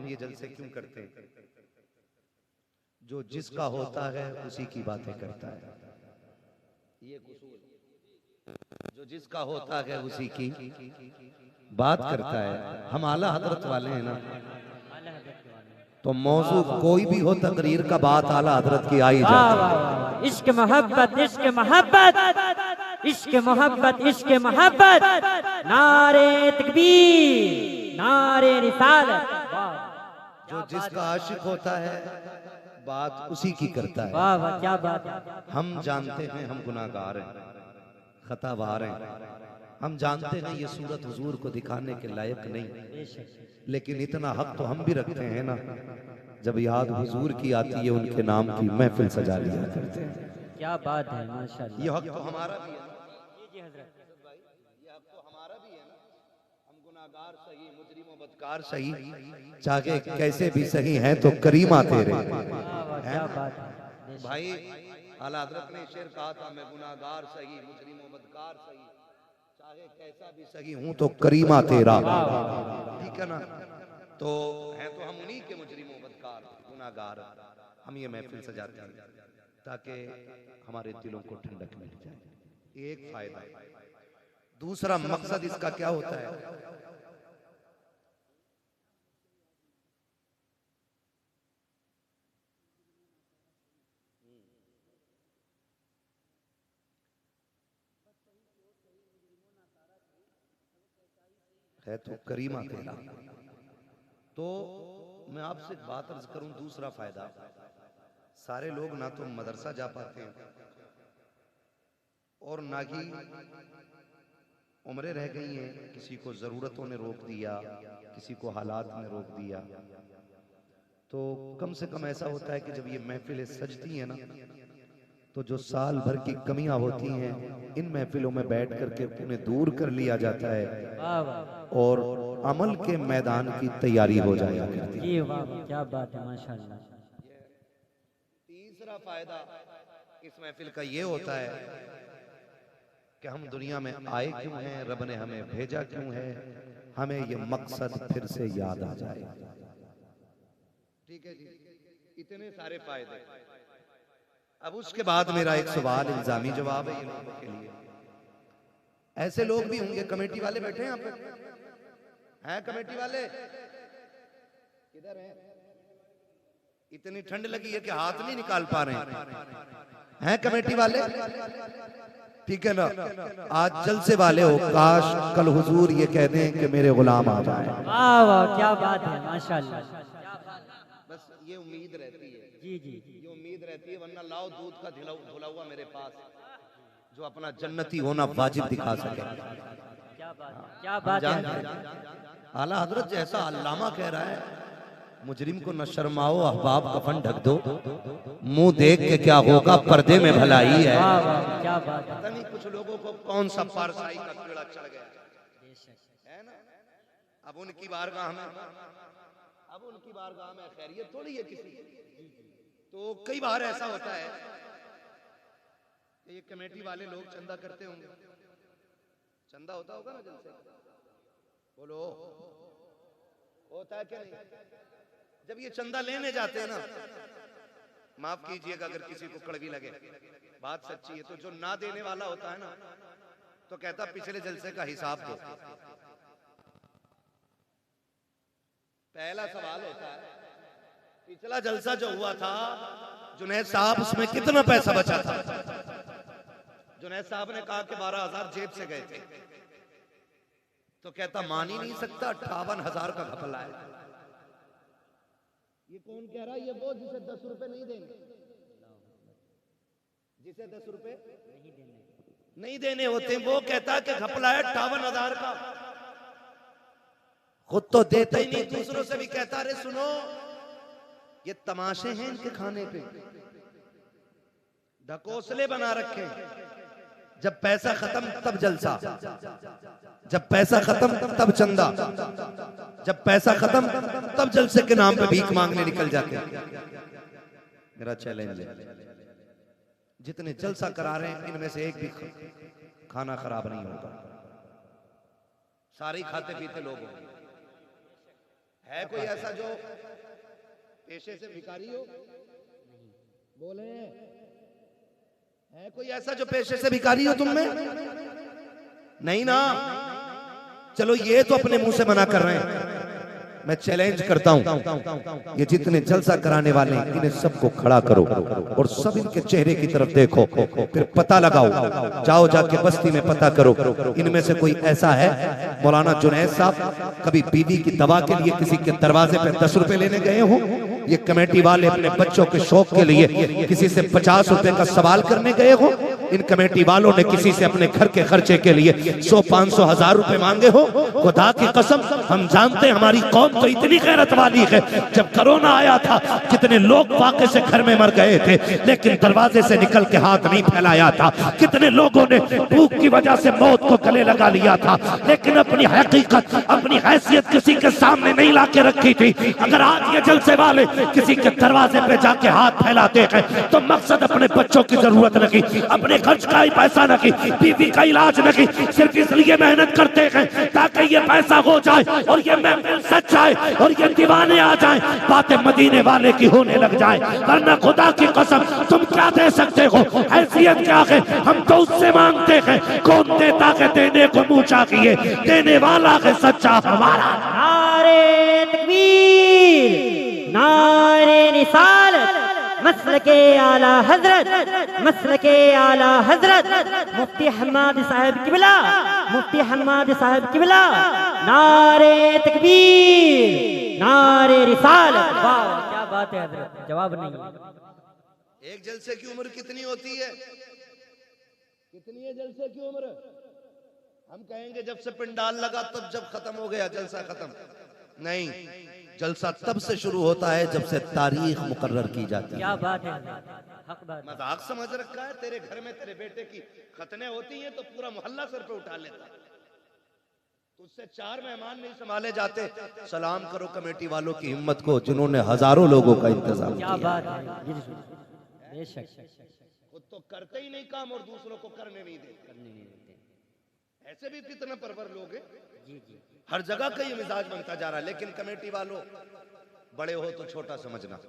हम ये जलसे क्यों करते हैं? जो जिसका होता है उसी की बातें करता है, ये कसूर। जो जिसका होता है उसी की बात करता है। हम आला हजरत वाले हैं ना, तो मौजू कोई भी हो तकरीर का, बात आला हजरत की आई जाती है। इश्क मोहब्बत, इश्क मोहब्बत, इश्क मोहब्बत, इश्क मोहब्बत, नारे तकबीर, नारे रिसालत। जो जिसका आशिक होता है बात उसी की करता है। वाह वाह, क्या बात है। हम जानते हैं हम गुनाहगार हैं, खतावार हैं। हम जानते हैं ये सूरत हुजूर को दिखाने के लायक नहीं, लेकिन इतना हक तो हम भी रखते हैं ना, जब याद हुजूर की आती है उनके नाम की महफिल सजा लिया करते हैं। क्या बात है, माशाल्लाह। ये हक तो हमारा भी है ना। जी जी हजरत, ये हक तो हमारा भी है ना। हम गुनाहगार सही, मुजरिम बदकार सही, चाहे कैसे भी सही हैं तो करीमा तेरे। क्या बात है भाई आला हजरत ने शेर कहा था, मैं गुनाहगार सही, मुजरिम बदकार सही, चाहे कैसा भी सही हूं तो करीमा तेरा। ठीक है ना। तो हैं तो हम उन्हीं के मुजरिम बदकार गुनाहगार। हम ये महफिल सजाते हैं ताकि हमारे दिलों को ठंडक मिल जाए। एक फायदा। दूसरा मकसद इसका क्या होता है? है तो करीमा तेरा। तो मैं आपसे एक बात अर्ज करूं, दूसरा फायदा, सारे लोग ना तो मदरसा जा पाते हैं और ना ही उम्रें रह गई हैं। किसी को जरूरतों ने रोक दिया, किसी को हालात ने रोक दिया। तो कम से कम ऐसा होता है कि जब ये महफिलें सजती हैं ना, तो जो साल भर की कमियां होती हैं इन महफिलों में बैठ करके उन्हें दूर कर लिया जाता है और अमल के मैदान की तैयारी हो जाया करती है। जी वाह वाह, क्या बात है, माशाल्लाह। तीसरा फायदा इस महफिल का ये होता है कि हम दुनिया में आए क्यों हैं, रब ने हमें भेजा क्यों है, हमें ये मकसद फिर से याद आ जाए। ठीक है जी, इतने सारे फायदे। अब उसके बाद मेरा एक सवाल इल्जामी जवाब है ये लोगों के लिए। ऐसे लोग भी होंगे, कमेटी वाले बैठे हैं यहाँ पे, हैं कमेटी वाले किधर हैं? इतनी ठंड लगी है कि हाथ नहीं निकाल पा रहे हैं कमेटी वाले? ठीक है ना। आज जलसे वाले हो, काश कल हुजूर ये कह दें कि मेरे गुलाम आ जाए। वाह वाह, क्या बात है, माशाल्लाह। बस ये उम्मीद रहती है। जी जी, ये उम्मीद रहती है, वरना लाओ दूध का धुला हुआ मेरे पास, जो अपना जन्नती होना वाजिब दिखा सके। क्या बात है, क्या बात है। आला हजरत जैसा अल्लामा कह रहा है, मुजरिम को न शर्माओ अहबाब कफन ढक दो, मुंह देख के क्या होगा पर्दे में भलाई है। वाह वाह, क्या बात है। पता नहीं कुछ लोगों को कौन सा पारसाई का कीड़ा चढ़ गया है ना। अब उनकी बारगाह में खैरियत थोड़ी है किसी की। तो कई बार ऐसा होता है कि ये कमेटी वाले लोग चंदा करते होंगे, चंदा होता होगा ना जलसे, बोलो होता है क्या नहीं? जब ये चंदा लेने जाते हैं ना, माफ कीजिएगा अगर किसी को कड़वी लगे, बात सच्ची है, तो जो ना देने वाला होता है ना, तो कहता पिछले जलसे का हिसाब दो। पहला सवाल होता है, पिछला जलसा जो हुआ था जुनैद साहब, उसमें कितना पैसा बचा था? जुनैद साहब ने कहा कि 12,000 जेब से गए थे। तो कहता मान ही नहीं सकता, 58,000 का घपला है। ये कौन कह रहा है? ये वो जिसे 10 रुपए नहीं देंगे, जिसे 10 रुपए नहीं देने होते, वो कहता है कि घपला है 58,000 का। खुद तो देता ही नहीं, दूसरों से भी कहता, अरे सुनो ये तमाशे हैं इनके खाने पे, ढकोसले बना रखे। जब पैसा खत्म तब जलसा, जब पैसा खत्म तब चंदा, जब पैसा खत्म तब जलसे के नाम पे भीख मांगने निकल जाते हैं। मेरा चैलेंज है, जितने जलसा करा रहे हैं इनमें से एक भी खाना खराब नहीं होगा, सारे खाते पीते लोग है कोई ऐसा जो पेशे से भिखारी हो? बोले, है कोई ऐसा जो पेशे से भिखारी हो तुम में? नहीं ना। चलो ये तो अपने मुंह से मना कर रहे हैं, मैं चैलेंज करता हूं, ये जितने जलसा कराने वाले हैं इन्हें सबको खड़ा करो और सब इनके चेहरे की तरफ देखो, फिर पता लगाओ, जाओ जाके बस्ती में पता करो इनमें से कोई ऐसा है। मौलाना जुनैद साहब कभी बीवी की दवा के लिए किसी के दरवाजे पे 10 रुपए लेने गए हो? ये कमेटी वाले अपने बच्चों के शौक के लिए किसी से 50 रुपए का सवाल करने गए हो? इन कमेटी वालों ने किसी से अपने घर के खर्चे के लिए 100, 500, 1000 रुपए मांगे हो? खुदा की कसम हम जानते हैं हमारी कौम तो इतनी गैरत वाली है। जब कोरोना आया था कितने लोग वाकई से घर में मर गए थे, लेकिन दरवाजे से निकल के हाथ नहीं फैलाया था। कितने लोगों ने भूख की वजह से मौत को गले लगा लिया था, लेकिन अपनी हकीकत, अपनी हैसियत किसी के सामने नहीं ला के रखी थी। अगर आज ये जलसे वाले किसी के दरवाजे पे जाके हाथ फैलाते हैं तो मकसद अपने बच्चों की जरूरत नहीं, अपने खर्च का ही पैसा नहीं, बीवी का इलाज नहीं, सिर्फ इसलिए मेहनत करते हैं ताकि ये पैसा हो जाए और ये महफिल सच जाए और ये दीवाने आ जाए, बातें मदीने वाले की होने लग जाए। वरना खुदा की कसम तुम क्या दे सकते हो? हैसियत क्या है? हम तो उससे मांगते हैं, कौन देता है देने को मुंह चाहिए, देने वाला है सच्चा हमारा। नारे तकबीर, नारे रिसालत, मसलके आला हजरत, मसलके आला हजरत मुफ्ती हम्माद साहब किबला, मुफ्ती हम्माद साहब किबला। नारे तकबीर, नारे रिसालत। वाह क्या बात है हजरत, जवाब नहीं है। एक जलसे की उम्र कितनी होती है? कितनी है जलसे की उम्र? हम कहेंगे जब से पिंडाल लगा तब जब खत्म हो गया जलसा खत्म। नहीं, जलसा तब से शुरू होता है जब से तारीख मुकर्रर की जाती है। क्या बात है, हक बात। मजाक समझ रखा है? तेरे घर में तेरे बेटे की खतने होती हैं तो पूरा मोहल्ला सर पे उठा लेता है, तुझसे 4 मेहमान नहीं संभाले जाते। सलाम करो कमेटी वालों की हिम्मत को जिन्होंने हजारों लोगों का इंतजाम क्या किया। बात है, बेशक। खुद तो करते ही नहीं काम और दूसरों को करने नहीं देते। ऐसे भी कितने परवर लोग हैं, हर जगह का ये मिजाज बनता जा रहा है। लेकिन कमेटी वालों, बड़े हो तो छोटा समझना,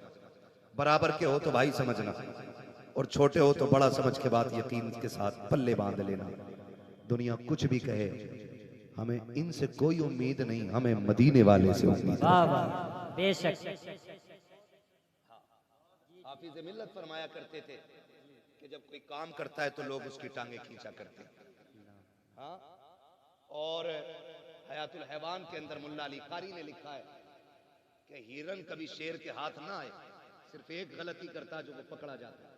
बराबर के हो तो भाई समझना, और छोटे हो तो बड़ा समझ के बाद यकीन के साथ पल्ले बांध लेना। दुनिया कुछ भी कहे, हमें इनसे कोई उम्मीद नहीं, हमें मदीने वाले से उम्मीद है। वाह वाह, बेशक। हाफिज मिल्लत फरमाया करते थे कि जब कोई काम करता है तो लोग उसकी टांगे खींचा करते हैं। हाँ, और हयातुल हैवान के अंदर मुल्ला अली कारी ने लिखा है कि हिरन कभी शेर के हाथ ना आए, सिर्फ एक गलती करता है जो वो पकड़ा जाता है।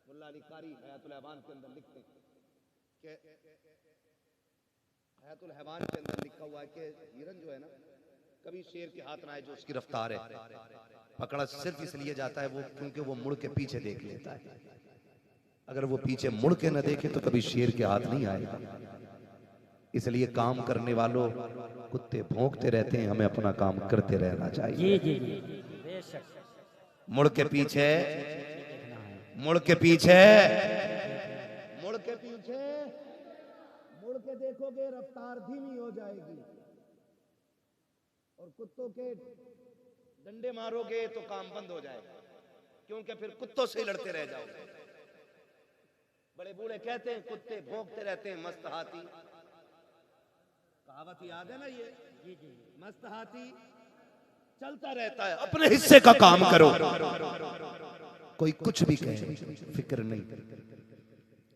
मुल्ला अली कारी हयातुल हैवान के अंदर लिखते हैं कि हयातुल हैवान के अंदर लिखा हुआ है कि हिरन जो है ना कभी शेर के हाथ ना आए जो उसकी रफ्तार है, पकड़ा सिर्फ इसलिए जाता है वो क्योंकि वो मुड़ के पीछे देख लेता है। अगर वो पीछे मुड़ के न देखे तो कभी शेर के हाथ नहीं आएगा। इसलिए काम करने वालों, कुत्ते भौंकते रहते हैं, हमें अपना काम करते रहना चाहिए। जी जी बेशक। मुड़ के पीछे, मुड़ के पीछे, मुड़ के पीछे, मुड़ के देखोगे रफ्तार धीमी हो जाएगी, और कुत्तों के डंडे मारोगे तो काम बंद हो जाएगा, क्योंकि फिर कुत्तों से लड़ते रह जाओगे। बड़े बूढ़े कहते हैं कुत्ते भौंकते रहते हैं, मस्त हाथी, कहावत याद है ना ये? जी जी, मस्त हाथी चलता रहता है, अपने हिस्से का काम करो। कोई कुछ भी कहे फिक्र नहीं,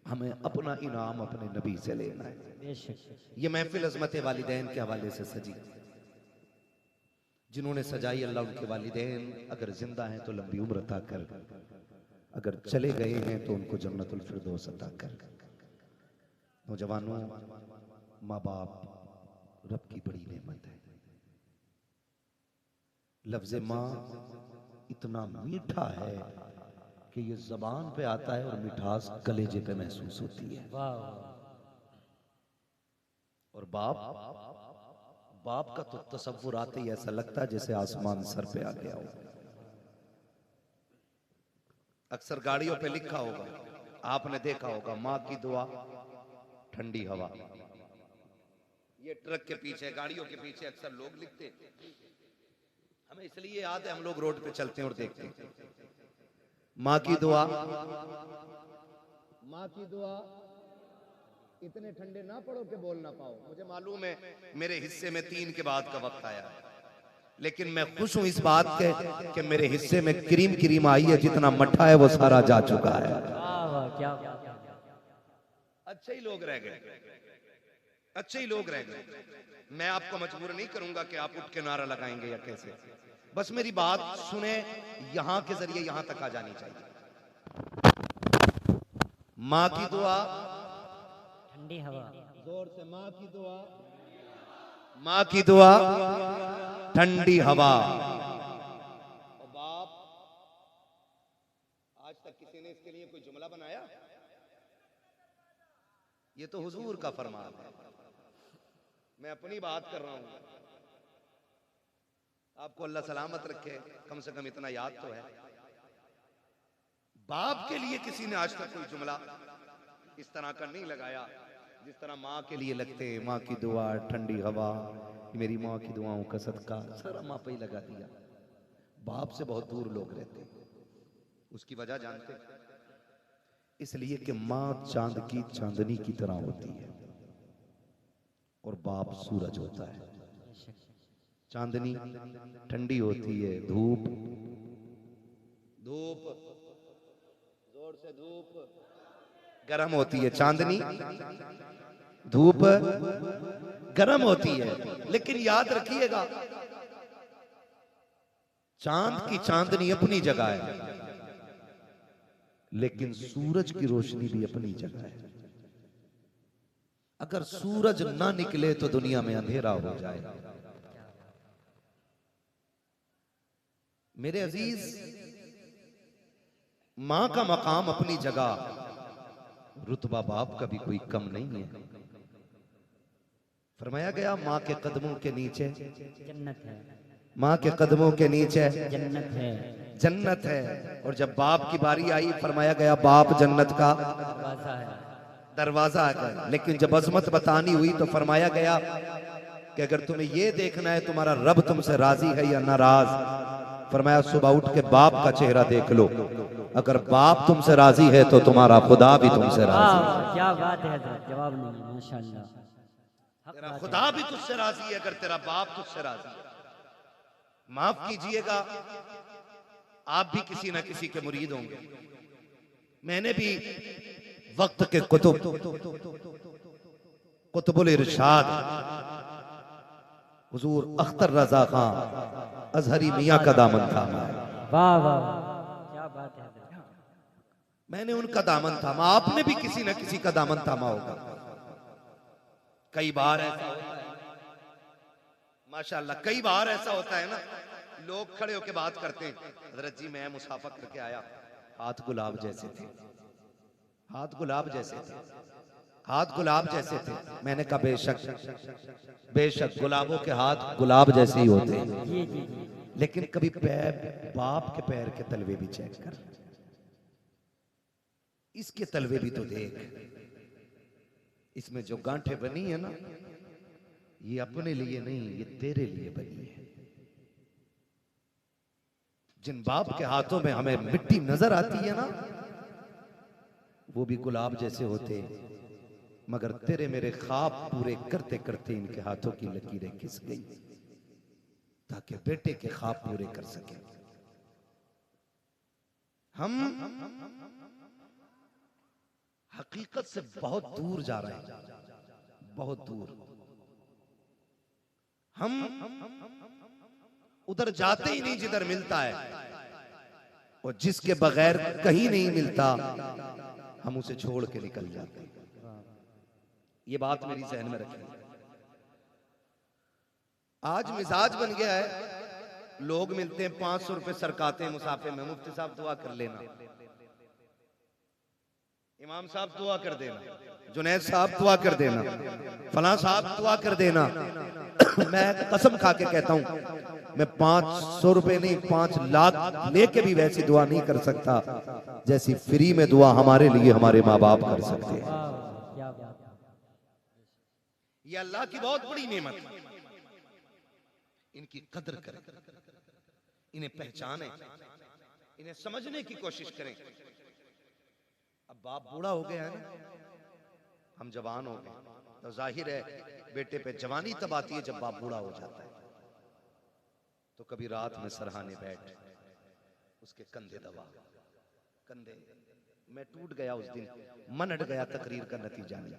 हमें अपना इनाम अपने नबी से लेना है। ये महफिल अज़मत वालिदैन के हवाले से सजी, जिन्होंने सजाई अल्लाह उनके वालिदैन अगर जिंदा हैं तो लंबी उम्र अता कर, अगर चले गए हैं तो उनको जन्नतुल फिरदौस अता कर। नौजवानों, माँ बाप रब की बड़ी नेमत है। लफ्ज माँ इतना मीठा है कि ये जबान पे आता है और मिठास कलेजे पे महसूस होती है। और बाप, बाप का तो तसव्वुर आते ही ऐसा लगता है जैसे आसमान सर पे आ गया हो। अक्सर गाड़ियों पे लिखा होगा, आपने देखा होगा, माँ की दुआ ठंडी हवा। ये ट्रक के पीछे, गाड़ियों के पीछे अक्सर लोग लिखते, हमें इसलिए याद है, हम लोग रोड पे चलते हैं और देखते हैं। माँ की दुआ, माँ की दुआ। इतने ठंडे ना पड़ो कि बोल ना पाओ। मुझे मालूम है मेरे हिस्से में 3 के बाद का वक्त आया है, लेकिन मैं खुश हूं इस बात के कि मेरे हिस्से में क्रीम क्रीम आई है। जितना मट्ठा है वो सारा जा चुका है। वाह वाह, क्या बात है। अच्छे ही लोग रह गए, अच्छे ही लोग रह गए। मैं आपको मजबूर नहीं करूंगा कि आप उठ के नारा लगाएंगे या कैसे। बस मेरी बात सुने, यहां के जरिए यहां तक आ जानी चाहिए। माँ की दुआ, ठंडी हवा। जोर से माँ की दुआ, माँ की दुआ, ठंडी हवा। और बाप, आज तक किसी ने इसके लिए कोई जुमला बनाया? ये तो हुजूर का फरमान है, मैं अपनी बात कर रहा हूं। आपको अल्लाह सलामत रखे, कम से कम इतना याद तो है। बाप के लिए किसी ने आज तक कोई जुमला इस तरह का नहीं लगाया जिस तरह माँ के लिए लगते। माँ की दुआ, ठंडी हवा, मेरी माँ की दुआओं का सदका, सारा माँ पे ही लगा दिया। बाप से बहुत दूर लोग रहते, उसकी वजह जानते? इसलिए कि माँ चांद की चांदनी की तरह होती है और बाप सूरज होता है। चांदनी ठंडी होती है, धूप, धूप, जोर से धूप, गर्म होती है। चांदनी, धूप गर्म होती है। लेकिन याद रखिएगा, चांद की चांदनी अपनी जगह है, लेकिन सूरज की रोशनी भी अपनी जगह है। अगर सूरज ना निकले तो दुनिया में अंधेरा हो जाए। मेरे अजीज, मां का मकाम अपनी जगह, रुतबा बाप का भी कोई कम नहीं है। फरमाया गया मां के कदमों के नीचे जन्नत है, मां के कदमों के नीचे जन्नत है, जन्नत है। और जब बाप की बारी आई, फरमाया गया बाप जन्नत का दरवाजा है। दरवाजा है। लेकिन जब अजमत बतानी हुई तो फरमाया गया कि अगर तुम्हें यह देखना है तुम्हारा रब तुमसे राजी है या नाराज, फरमाया सुबह उठ के बाप का चेहरा देख लो। अगर बाप तुमसे राजी है तो तुम्हारा खुदा भी तुमसे राजी है। वाह, क्या बात है हजरत, जवाब नहीं, माशाल्लाह। तेरा खुदा भी तुझसे राजी है अगर तेरा बाप तुझसे राजी है। माफ कीजिएगा, आप भी किसी ना किसी के मुरीद होंगे। मैंने भी वक्त के कुतुबुल इरशाद हुजूर अख्तर रजा खां अजहरी मियां का दामन थामा है। वाह वाह, क्या बात है हजरत। मैंने उनका दामन थामा, आपने भी किसी ना किसी का दामन थामा होगा। कई बार ऐसा होता है माशाल्लाह, कई बार ऐसा होता है ना, लोग खड़े होकर बात करते हैं, हजरत जी मैं मुसाफा करके आया, हाथ गुलाब जैसे थे, हाथ गुलाब जैसे थे, हाथ गुलाब जैसे थे। मैंने कहा बेशक बेशक गुलाबों के हाथ गुलाब जैसे ही होते हैं, जी जी जी, लेकिन कभी पैर, बाप के पैर के तलवे भी चेक कर, इसके तलवे भी तो देख। इसमें जो गांठें बनी है ना, ये अपने लिए नहीं, ये तेरे लिए बनी है। जिन बाप के हाथों में हमें मिट्टी नजर आती है ना, वो भी गुलाब जैसे होते, मगर तेरे मेरे ख्वाब पूरे करते करते इनके हाथों की लकीरें खिस गई ताकि बेटे के ख्वाब पूरे कर सके। हम हकीकत से बहुत दूर जा रहे हैं, बहुत दूर। हम उधर जाते ही नहीं जिधर मिलता है, और जिसके बगैर कहीं नहीं मिलता हम उसे छोड़ के निकल जाते हैं। ये बात मेरी जहन में रखिए। आज मिजाज बन गया है, लोग मिलते हैं 500 रुपए सरकाते हैं मुसाफे में, मुफ्ती साहब दुआ कर लेना, इमाम साहब दुआ कर देना, जुनैद साहब दुआ कर देना, फलां साहब दुआ कर देना। मैं कसम खा के कहता हूं, मैं 500 रुपए नहीं 5 लाख लेके भी वैसी दुआ नहीं कर सकता जैसी फ्री में दुआ हमारे लिए हमारे माँ बाप कर सकते हैं। वाह, क्या बात है। ये अल्लाह की बहुत बड़ी नेमत है, इनकी कदर करें। इन्हें पहचानें, इन्हें समझने की कोशिश करें। अब बाप बूढ़ा हो गया है ना, हम जवान हो गए, तो जाहिर है बेटे पे जवानी तब आती है जब बाप बूढ़ा हो जाता है। तो कभी रात में सरहाने बैठ, उसके कंधे दबा, कंधे। मैं टूट गया उस दिन, मन अट गया तकरीर का नतीजा नहीं।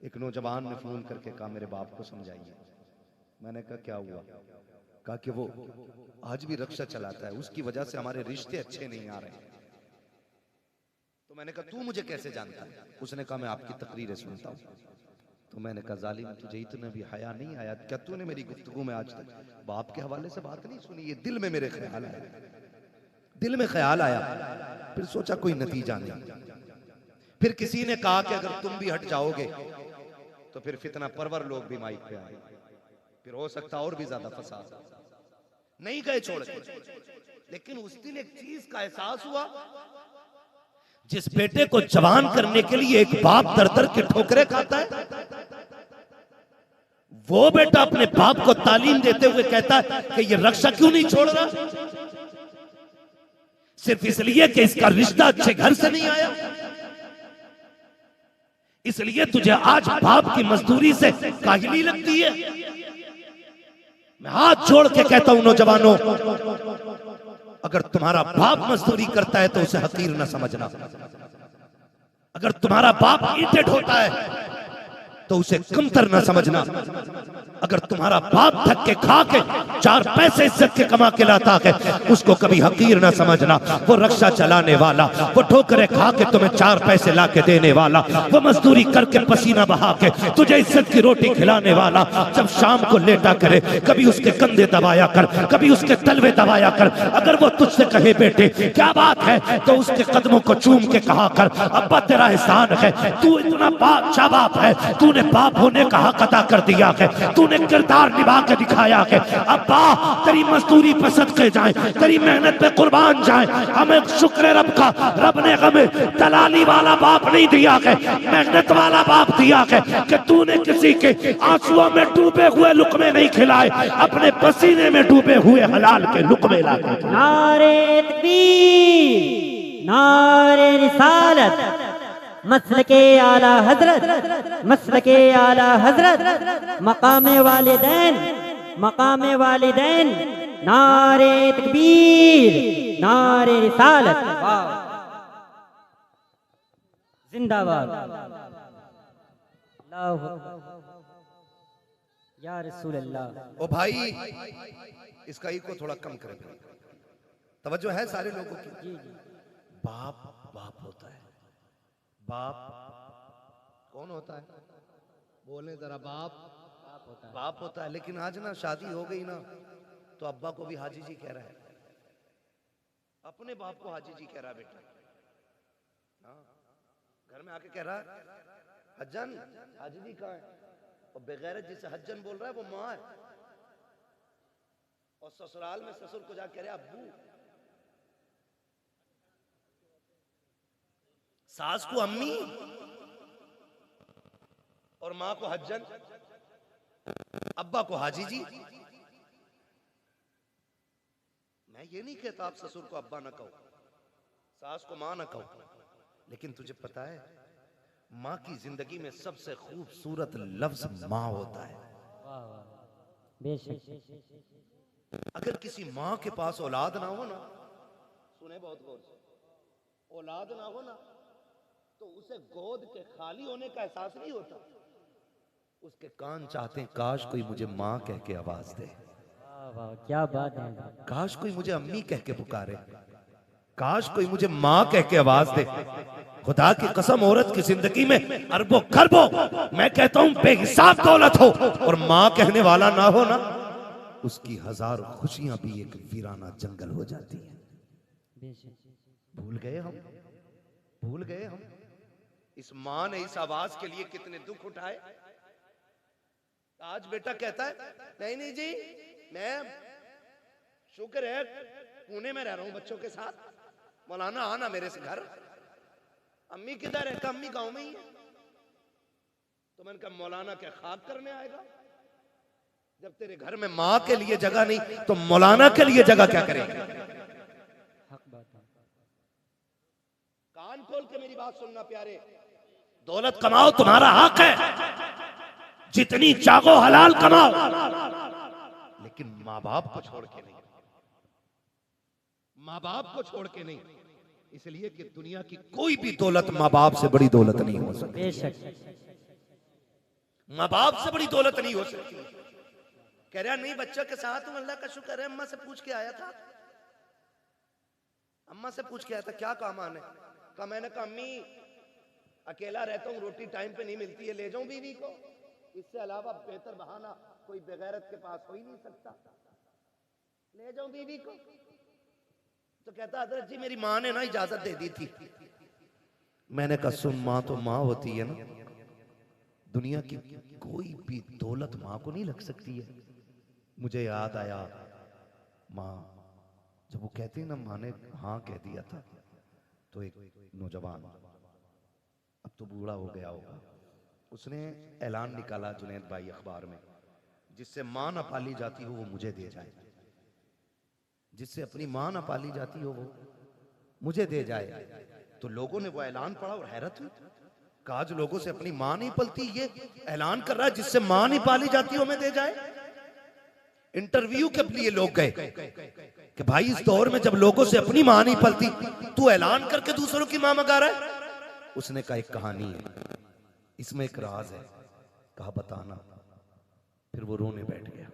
एक नौजवान ने फोन करके कहा मेरे बाप को समझाइए। मैंने कहा क्या हुआ? कहा कि वो आज भी रिक्शा चलाता है, उसकी वजह से हमारे रिश्ते अच्छे नहीं आ रहे। तो मैंने कहा तू मुझे कैसे जानता है? उसने कहा मैं आपकी तकरीरें सुनता हूँ। तो मैंने कहा जालिम तुझे इतना भी हया नहीं आया क्या? तूने मेरी गुफ्तगू में आज तक बाप के हवाले से बात नहीं सुनी? ये दिल में मेरे ख्याल आया, दिल में ख्याल आया, फिर सोचा कोई नतीजा नहीं। फिर किसी ने कहा कि अगर तुम भी हट जाओगे तो फिर फितना परवर लोग भी माइक पे आए, फिर हो सकता और भी ज्यादा फसाद। नहीं गए छोड़ के, लेकिन उस दिन एक चीज का एहसास हुआ, जिस बेटे को जवान करने के लिए एक बाप दर दर के ठोकरे खाता है, वो बेटा अपने बाप को तालीम देते हुए कहता है कि ये रक्षा क्यों नहीं छोड़ रहा? सिर्फ इसलिए कि इसका रिश्ता अच्छे घर से नहीं आया। इसलिए तुझे आज बाप की मजदूरी से काहिली लगती है। मैं हाथ जोड़ के कहता हूं नौजवानों, अगर तुम्हारा बाप मजदूरी करता है तो उसे हकीर न समझना। अगर तुम्हारा बाप ईंटें ढोता है तो उसे कमतर न समझना। अगर तुम्हारा बाप थक के खा के 4 पैसे इज्जत के कमा के लाता है, उसको कभी हकीर न समझना। वो रक्षा चलाने वाला, वो ठोकरे खा के तुम्हें 4 पैसे ला के देने वाला, वो मजदूरी करके पसीना बहा के तुझे इज्जत की रोटी खिलाने वाला, जब शाम को लेटा करे कभी उसके कंधे दबाया कर, कभी उसके तलवे दबाया कर। अगर वो तुझसे कहे बेटे क्या बात है, तो उसके कदमों को चूम के कहा कर अब्बा तेरा एहसान है, तू इतना बादशाह बाप है, तूने बाप होने का हक अदा कर दिया है, तूने किरदार निभा के दिखाया है। अब्बा तेरी मजदूरी पे सदके जाए, तेरी मेहनत पे कुर्बान जाए। हमें शुक्र रब का, रब ने हमें दलाली वाला बाप नहीं दिया है, मेहनत वाला बाप दिया है कि तूने किसी के आंसुओं में डूबे हुए लुकमे नहीं खिलाए, अपने पसीने में डूबे हुए हलाल के लुकमे ला के। नारे तकबीर, नारे रिसालत, मसलके आला हजरत, मसलके आला हजरत, मकामे वालिदैन, मकामे वालिदैन, नारे तकबीर, नारे रिसालत। जिंदाबाद। अल्लाहु या रसूल अल्लाह। ओ भाई इसका ई को थोड़ा कम करें, तवज्जो है सारे लोगों की। बाप बाप होता है, बाप कौन होता है? बोले जरा। बाप होता है। लेकिन आज ना शादी हो गई ना तो अब्बा को भी हाजी जी कह रहा है, अपने बाप को हाजी जी कह रहा है बेटा। हाँ, घर में आके कह रहा है हज्जन, हाजी जी कहाँ है? और बेगैरत जिसे हज्जन बोल रहा है वो माँ है, और ससुराल में ससुर को जाके कह रहा है अब्बू। सास को अम्मी और मां को हज्जन, अब्बा को हाजी जी। मैं ये नहीं कहता आप ससुर को अब्बा ना कहो, सास को मां ना कहो, लेकिन तुझे पता है मां की जिंदगी में सबसे खूबसूरत लफ्ज मां होता है। बेशक। अगर किसी मां के पास औलाद ना हो ना, सुने बहुत गौर से, औलाद ना हो ना तो उसे गोद के खाली होने का एहसास नहीं होता। उसके कान चाहते हैं काश कोई मुझे माँ कह के आवाज दे, वाह वाह क्या बात है। काश कोई मुझे अम्मी कह के पुकारे, काश कोई मुझे माँ कह के आवाज दे। खुदा की कसम औरत की जिंदगी में अरबों खरबों, मैं कहता हूँ बेहिसाब दौलत हो और माँ कहने वाला ना हो ना, उसकी 1000 खुशियां भी एक वीराना जंगल हो जाती है। भूल गए हम, भूल गए हम इस मां ने इस आवाज के लिए कितने दुख उठाए। आज बेटा कहता है नहीं नहीं जी, मैं शुक्र है पुणे में रह रहा हूं बच्चों के साथ, मौलाना आना मेरे से घर। अम्मी किधर है? अम्मी गांव में ही है। तो मैंने कहा मौलाना क्या खाक करने आएगा? जब तेरे घर में माँ के लिए जगह नहीं तो मौलाना के लिए जगह क्या करेगा? हक बात है। कान खोल के मेरी बात सुनना प्यारे, दौलत कमाओ तुम्हारा हक है, जितनी चाहो हलाल कमाओ, लेकिन माँ बाप को छोड़ के नहीं, माँ बाप को छोड़ के नहीं। इसलिए कि दुनिया की कोई भी दौलत माँ बाप से बड़ी दौलत नहीं हो सकती। बेशक। माँ बाप से बड़ी दौलत नहीं हो सकती। कह रहा नहीं बच्चा के साथ हूं, अल्लाह का शुक्र है, अम्मा से पूछ के आया था, अम्मा से पूछ के आया था क्या काम आने का। मैंने कहा अम्मी अकेला रहता हूँ, रोटी टाइम पे नहीं मिलती है, ले जाऊं बीवी को, इससे अलावा बेहतर बहाना कोई बेगैरत के पास हो ही नहीं सकता, ले जाऊं बीवी को। तो कहता हजरत जी मेरी माँ ने ना इजाजत दे दी थी। मैंने कहा सुन, माँ तो माँ होती है ना, दुनिया की कोई भी दौलत माँ को नहीं लग सकती है। मुझे याद आया माँ जब वो कहती ना माँ ने हाँ कह दिया था, तो एक नौजवान अब तो बूढ़ा हो गया होगा, उसने ऐलान निकाला जुनैद भाई अखबार में, जिससे माँ ना पाली जाती हो वो मुझे दे जाए, जिससे अपनी माँ ना पाली जाती हो वो मुझे दे जाए। तो लोगों ने वो ऐलान पढ़ा और हैरत हुई, कहा जो लोगों से अपनी माँ नहीं पलती ये ऐलान कर रहा है जिससे माँ नहीं पाली जाती हो हमें दे जाए। इंटरव्यू के लिए लोग गए कि भाई इस दौर में जब लोगों से अपनी माँ नहीं पलती तू ऐलान करके दूसरों की माँ मंगा रहा है। उसने कहा एक कहानी है, इसमें एक राज है। कहा बताना। फिर वो रोने बैठ गया।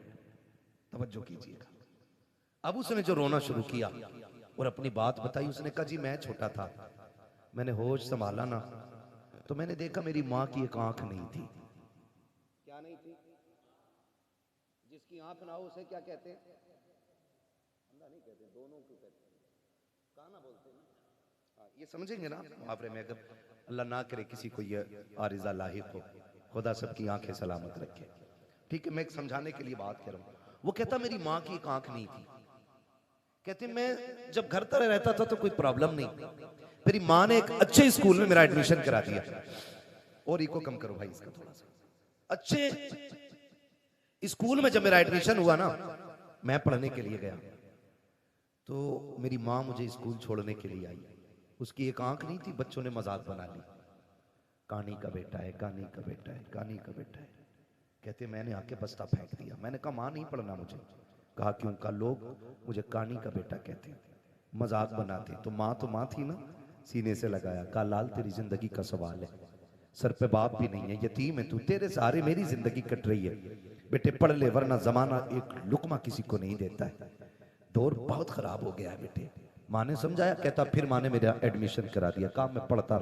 तवज्जो कीजिएगा। अब उसने जो रोना शुरू किया और अपनी बात बताई, उसने कहा जी मैं छोटा था, मैंने होश संभाला ना तो मैंने देखा मेरी माँ की एक आंख नहीं थी। क्या नहीं थी? जिसकी आंख ना हो उसे क्या कहते हैं? अंधा नहीं कहते, दोनों को कहते हैं, काना बोलते हैं। हाँ ये समझेंगे ना मुहावरे में, अगर अल्लाह ना करे किसी को ये आरिज़ा लाहिक हो, खुदा सबकी आंखें सलामत रखे। ठीक है, मैं एक समझाने के लिए बात कर रहा हूँ। वो कहता मेरी माँ की एक आंख नहीं थी, कहते मैं जब घर तरह रहता था तो कोई प्रॉब्लम नहीं, मेरी माँ ने एक अच्छे स्कूल में मेरा एडमिशन करा दिया। और इको कम करो भाई इसका थोड़ा सा। अच्छे स्कूल में जब मेरा एडमिशन हुआ ना, मैं पढ़ने के लिए गया तो मेरी माँ मुझे स्कूल छोड़ने के लिए आई। उसकी एक आंख नहीं थी, बच्चों ने मजाक बना ली, कानी का बेटा है, कानी का बेटा है, कानी का बेटा है। कहते मैंने आके बस्ता फेंक दिया। मैंने कहा माँ नहीं पढ़ना मुझे। कहा क्यों? का लोग मुझे कानी का बेटा कहते हैं, मजाक बनाते। तो माँ थी ना, सीने से लगाया। कहा लाल तेरी जिंदगी का सवाल है, सर पे बाप भी नहीं है, यतीम है तू, तेरे सहारे मेरी जिंदगी कट रही है। बेटे पढ़ ले वरना जमाना एक लुकमा किसी को नहीं देता है, दौर बहुत खराब हो गया है बेटे। माँ ने समझाया। कहता फिर माँ ने मेरा एडमिशन करा दिया। कहा मैं पढ़ता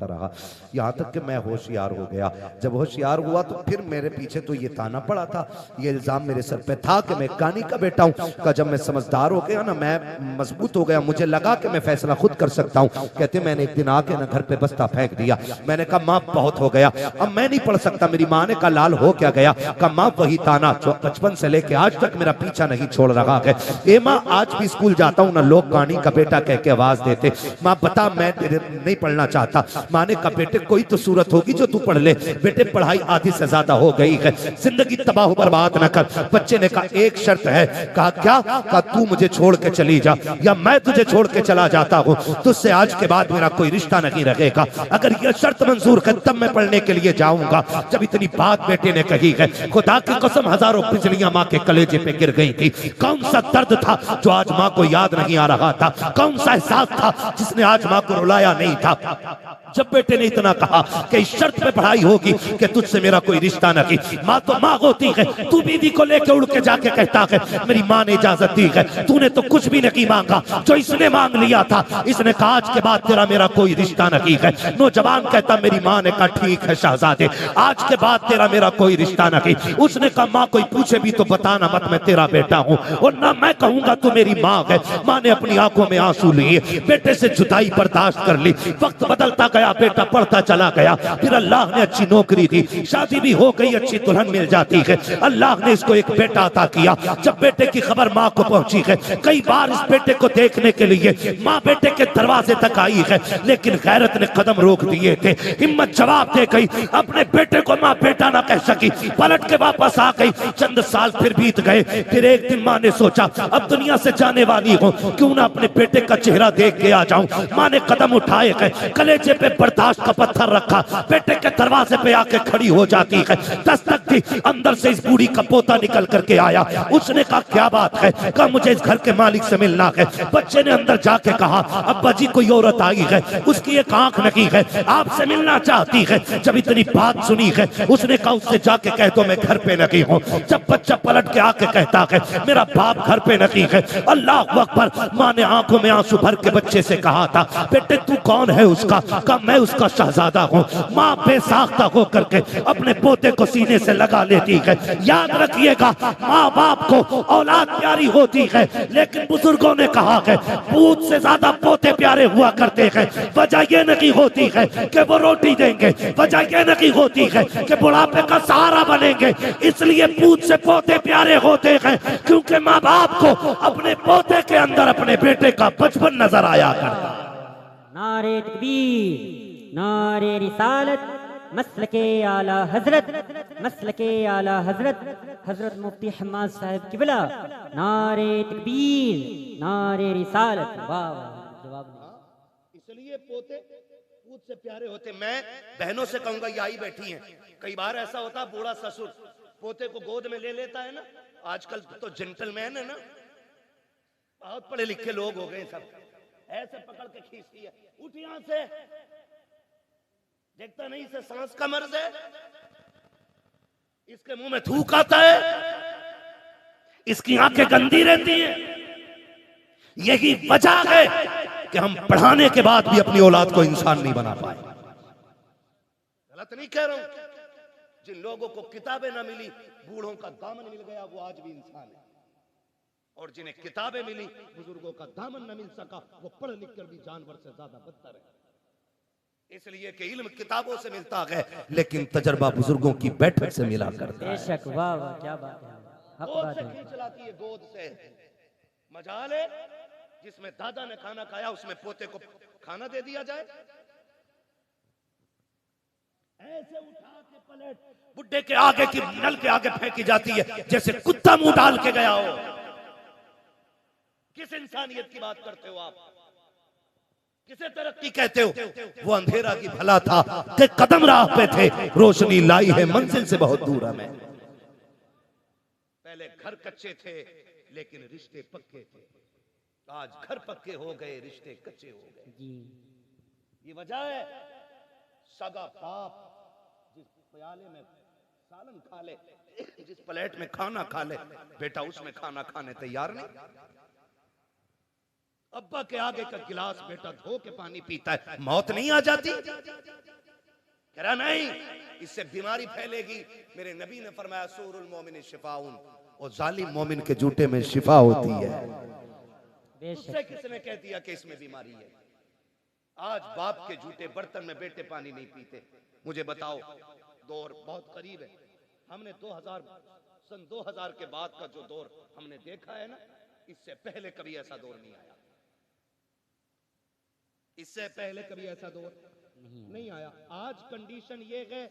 रहा यहाँ तक कि मैं होशियार हो गया। जब होशियार हुआ तो फिर मेरे पीछे तो ये ताना पड़ा था, ये इल्जाम मेरे सर पे था कि मैं कानी का बेटा हूँ। का जब मैं समझदार हो गया ना, मैं मजबूत हो गया, मुझे लगा कि मैं फैसला खुद कर सकता हूँ। कहते मैंने एक दिन आके ना घर पे बस्ता फेंक दिया। मैंने कहा माँ बहुत हो गया, अब मैं नहीं पढ़ सकता। मेरी माँ ने कहा लाल हो क्या गया? कहा माँ वही ताना जो बचपन से लेके आज तक मेरा पीछा नहीं छोड़ रहा है। ए माँ आज भी स्कूल जाता हूँ ना, लोग कानी का बेटा कह के आवाज देते। माँ बता मैं तेरे नहीं पढ़ना चाहता। माँ ने कहा बेटे कोई तो सूरत होगी जो तू पढ़ ले। बेटे पढ़ाई आधी से ज्यादा हो गई है, जिंदगी तबाह बर्बाद न कर। बच्चे ने कहा एक शर्त है। कहा क्या? कहा तू मुझे छोड़ के चली जा या मैं तुझे छोड़ के चला जाता हूँ, तुझसे आज के बाद मेरा कोई रिश्ता नहीं रहेगा। अगर यह शर्त मंजूर है तब मैं पढ़ने के लिए जाऊंगा। जब इतनी बात बेटे ने कही है, खुदा की कसम हजारों बिजलियां माँ के कलेजे पे गिर गई थी। कौन सा दर्द था जो आज माँ को याद नहीं आ रहा था? कौन सा एहसास था जिसने आज माँ को रुलाया नहीं था? जब बेटे ने इतना कहा कि इस शर्त पे पढ़ाई होगी कि तुझसे मेरा कोई रिश्ता नहीं। माँ तो माँ होती है, तू बीवी को लेके उड़ के जाके कहता है मेरी माँ ने इजाजत दी है, तूने तो कुछ भी नहीं मांगा, जो इसने मांग लिया था। इसने कहा आज के बाद तेरा मेरा कोई रिश्ता नहीं है। नौजवान कहता मेरी माँ ने कहा ठीक है शहजादे, आज के बाद तेरा मेरा कोई रिश्ता नहीं। उसने कहा माँ कोई पूछे भी तो बताना मत, मैं तेरा बेटा हूँ और ना मैं कहूंगा तू मेरी माँ है। माँ ने अपनी आंखों आंखों में आंसू लिए, बेटे से जुदाई बर्दाश्त कर ली। वक्त बदलता गया, बेटा पढ़ता चला गया। फिर अल्लाह ने अच्छी नौकरी दी, शादी भी हो गई, अच्छी दुल्हन मिल जाती है। अल्लाह ने इसको एक बेटा अता किया। जब बेटे की खबर माँ को पहुंची है, कई बार इस बेटे को देखने के लिए माँ बेटे के दरवाजे तक आई है, लेकिन गैरत ने कदम रोक दिए थे। हिम्मत जवाब दे गई, अपने बेटे को माँ बेटा ना कह सकी, पलट के वापस आ गई। चंद साल फिर बीत गए। फिर एक दिन माँ ने सोचा अब दुनिया से जाने वाली हूँ, क्यों ना अपने बेटे का चेहरा देख के आ जाऊं। माँ ने कदम उठाए गए, कलेजे पे बर्दाश्त का पत्थर रखा, बेटे के दरवाजे पे आके खड़ी हो जाती है। दस्तक दी, अंदर से इस बूढ़ी का पोता निकल करके आया। उसने कहा क्या बात है? कहा मुझे इस घर के मालिक से मिलना है। बच्चे ने अंदर जाके कहा अब्बा जी कोई औरत आई है, उसकी एक आंख नकी है, आपसे मिलना चाहती है। जब इतनी बात सुनी है, उसने कहा उससे जाके कह दो मैं घर पे नकी हूँ। जब बच्चा पलट के आके कहता है मेरा बाप घर पे नकी है, अल्लाह अकबर। माँ ने आंखों में आंसू भर के बच्चे से कहा था बेटे तू कौन है उसका? कहा मैं उसका शहजादा हूँ। माँ बेसाख्ता होकर के अपने पोते को सीने से लगा लेती है। याद रखिएगा माँ बाप को औलाद प्यारी होती है, लेकिन बुजुर्गों ने कहा है पूत से ज्यादा पोते प्यारे हुआ करते हैं। वजह यह नहीं होती है कि वो रोटी देंगे, वजह यह नहीं होती है कि बुढ़ापे का सहारा बनेंगे। इसलिए पूत से पोते प्यारे होते हैं, क्योंकि माँ बाप को अपने पोते के अंदर अपने बेटे का बचपन नजर आया करता। नारे तकबीर, नारे रिसालत, मसलके आला हजरत, मसलके आला हजरत, हजरत मुफ्ती हम्माद साहब किबला। नारे तकबीर, नारे रिसालत। वाह वाह, जवाब नहीं। इसलिए पोते पूत से प्यारे होते। मैं बहनों से कहूंगा ये आई बैठी हैं, कई बार ऐसा होता बूढ़ा ससुर पोते को गोद में ले लेता है ना। आजकल तो जेंटलमैन है ना, बहुत पढ़े लिखे लोग हो गए सब, ऐसे पकड़ के खींचती है, उठ यहां से, देखता नहीं इसे सांस का मर्ज है, इसके मुंह में थूक आता है, इसकी आंखें गंदी रहती हैं। यही वजह है कि हम पढ़ाने के बाद भी अपनी औलाद को इंसान नहीं बना पाए। गलत नहीं कह रहा हूं। जिन लोगों को किताबें ना मिली, बूढ़ों का दामन मिल गया, वो आज भी इंसान है। और जिन्हें किताबें मिली, बुजुर्गों का दामन न मिल सका, वो पढ़ लिख कर भी जानवर से ज्यादा बदतर है। इसलिए कि इल्म किताबों से मिलता है, लेकिन तजर्बा बुजुर्गों की बैठक से मिला करता है। बेशक, वाह वाह, क्या बात है, हक गोद बात से है। खींच लाती है, गोद से। मजाल है जिसमें दादा ने खाना खाया उसमें पोते को खाना दे दिया जाए। ऐसे उठा के पलट बुड्ढे के आगे की नल के आगे फेंकी जाती है, जैसे कुत्ता मुंह डाल के गया हो। किस इंसानियत की बात करते हो आप? किसे तरक्की कहते हो? वो अंधेरा की भला था कि कदम राह पे थे, रोशनी लाई है मंजिल से बहुत दूर हमें। पहले घर कच्चे थे लेकिन रिश्ते पक्के थे, आज घर पक्के हो गए, रिश्ते कच्चे हो गए। जी, ये वजह है सगा बाप जिस प्याले में सालन खा ले, जिस प्लेट में खाना खा ले, बेटा उसमें खाना खाने तैयार नहीं। अब्बा के आगे का गिलास बेटा धो के पानी पीता है, मौत नहीं आ जाती? कह रहा नहीं, इससे बीमारी फैलेगी। मेरे नबी ने फरमाया सूरुल मोमिन शिफाउन, और जालिम मोमिन के जूते में शिफा होती है। उससे किसने कह दिया कि इसमें बीमारी है? आज बाप के जूते बर्तन में बेटे पानी नहीं पीते। मुझे बताओ, दौर बहुत करीब है। हमने 2000 के बाद का जो दौर हमने देखा है ना, इससे पहले कभी ऐसा दौर नहीं आया। इससे पहले कभी ऐसा दौर नहीं आया। आज कंडीशन ये है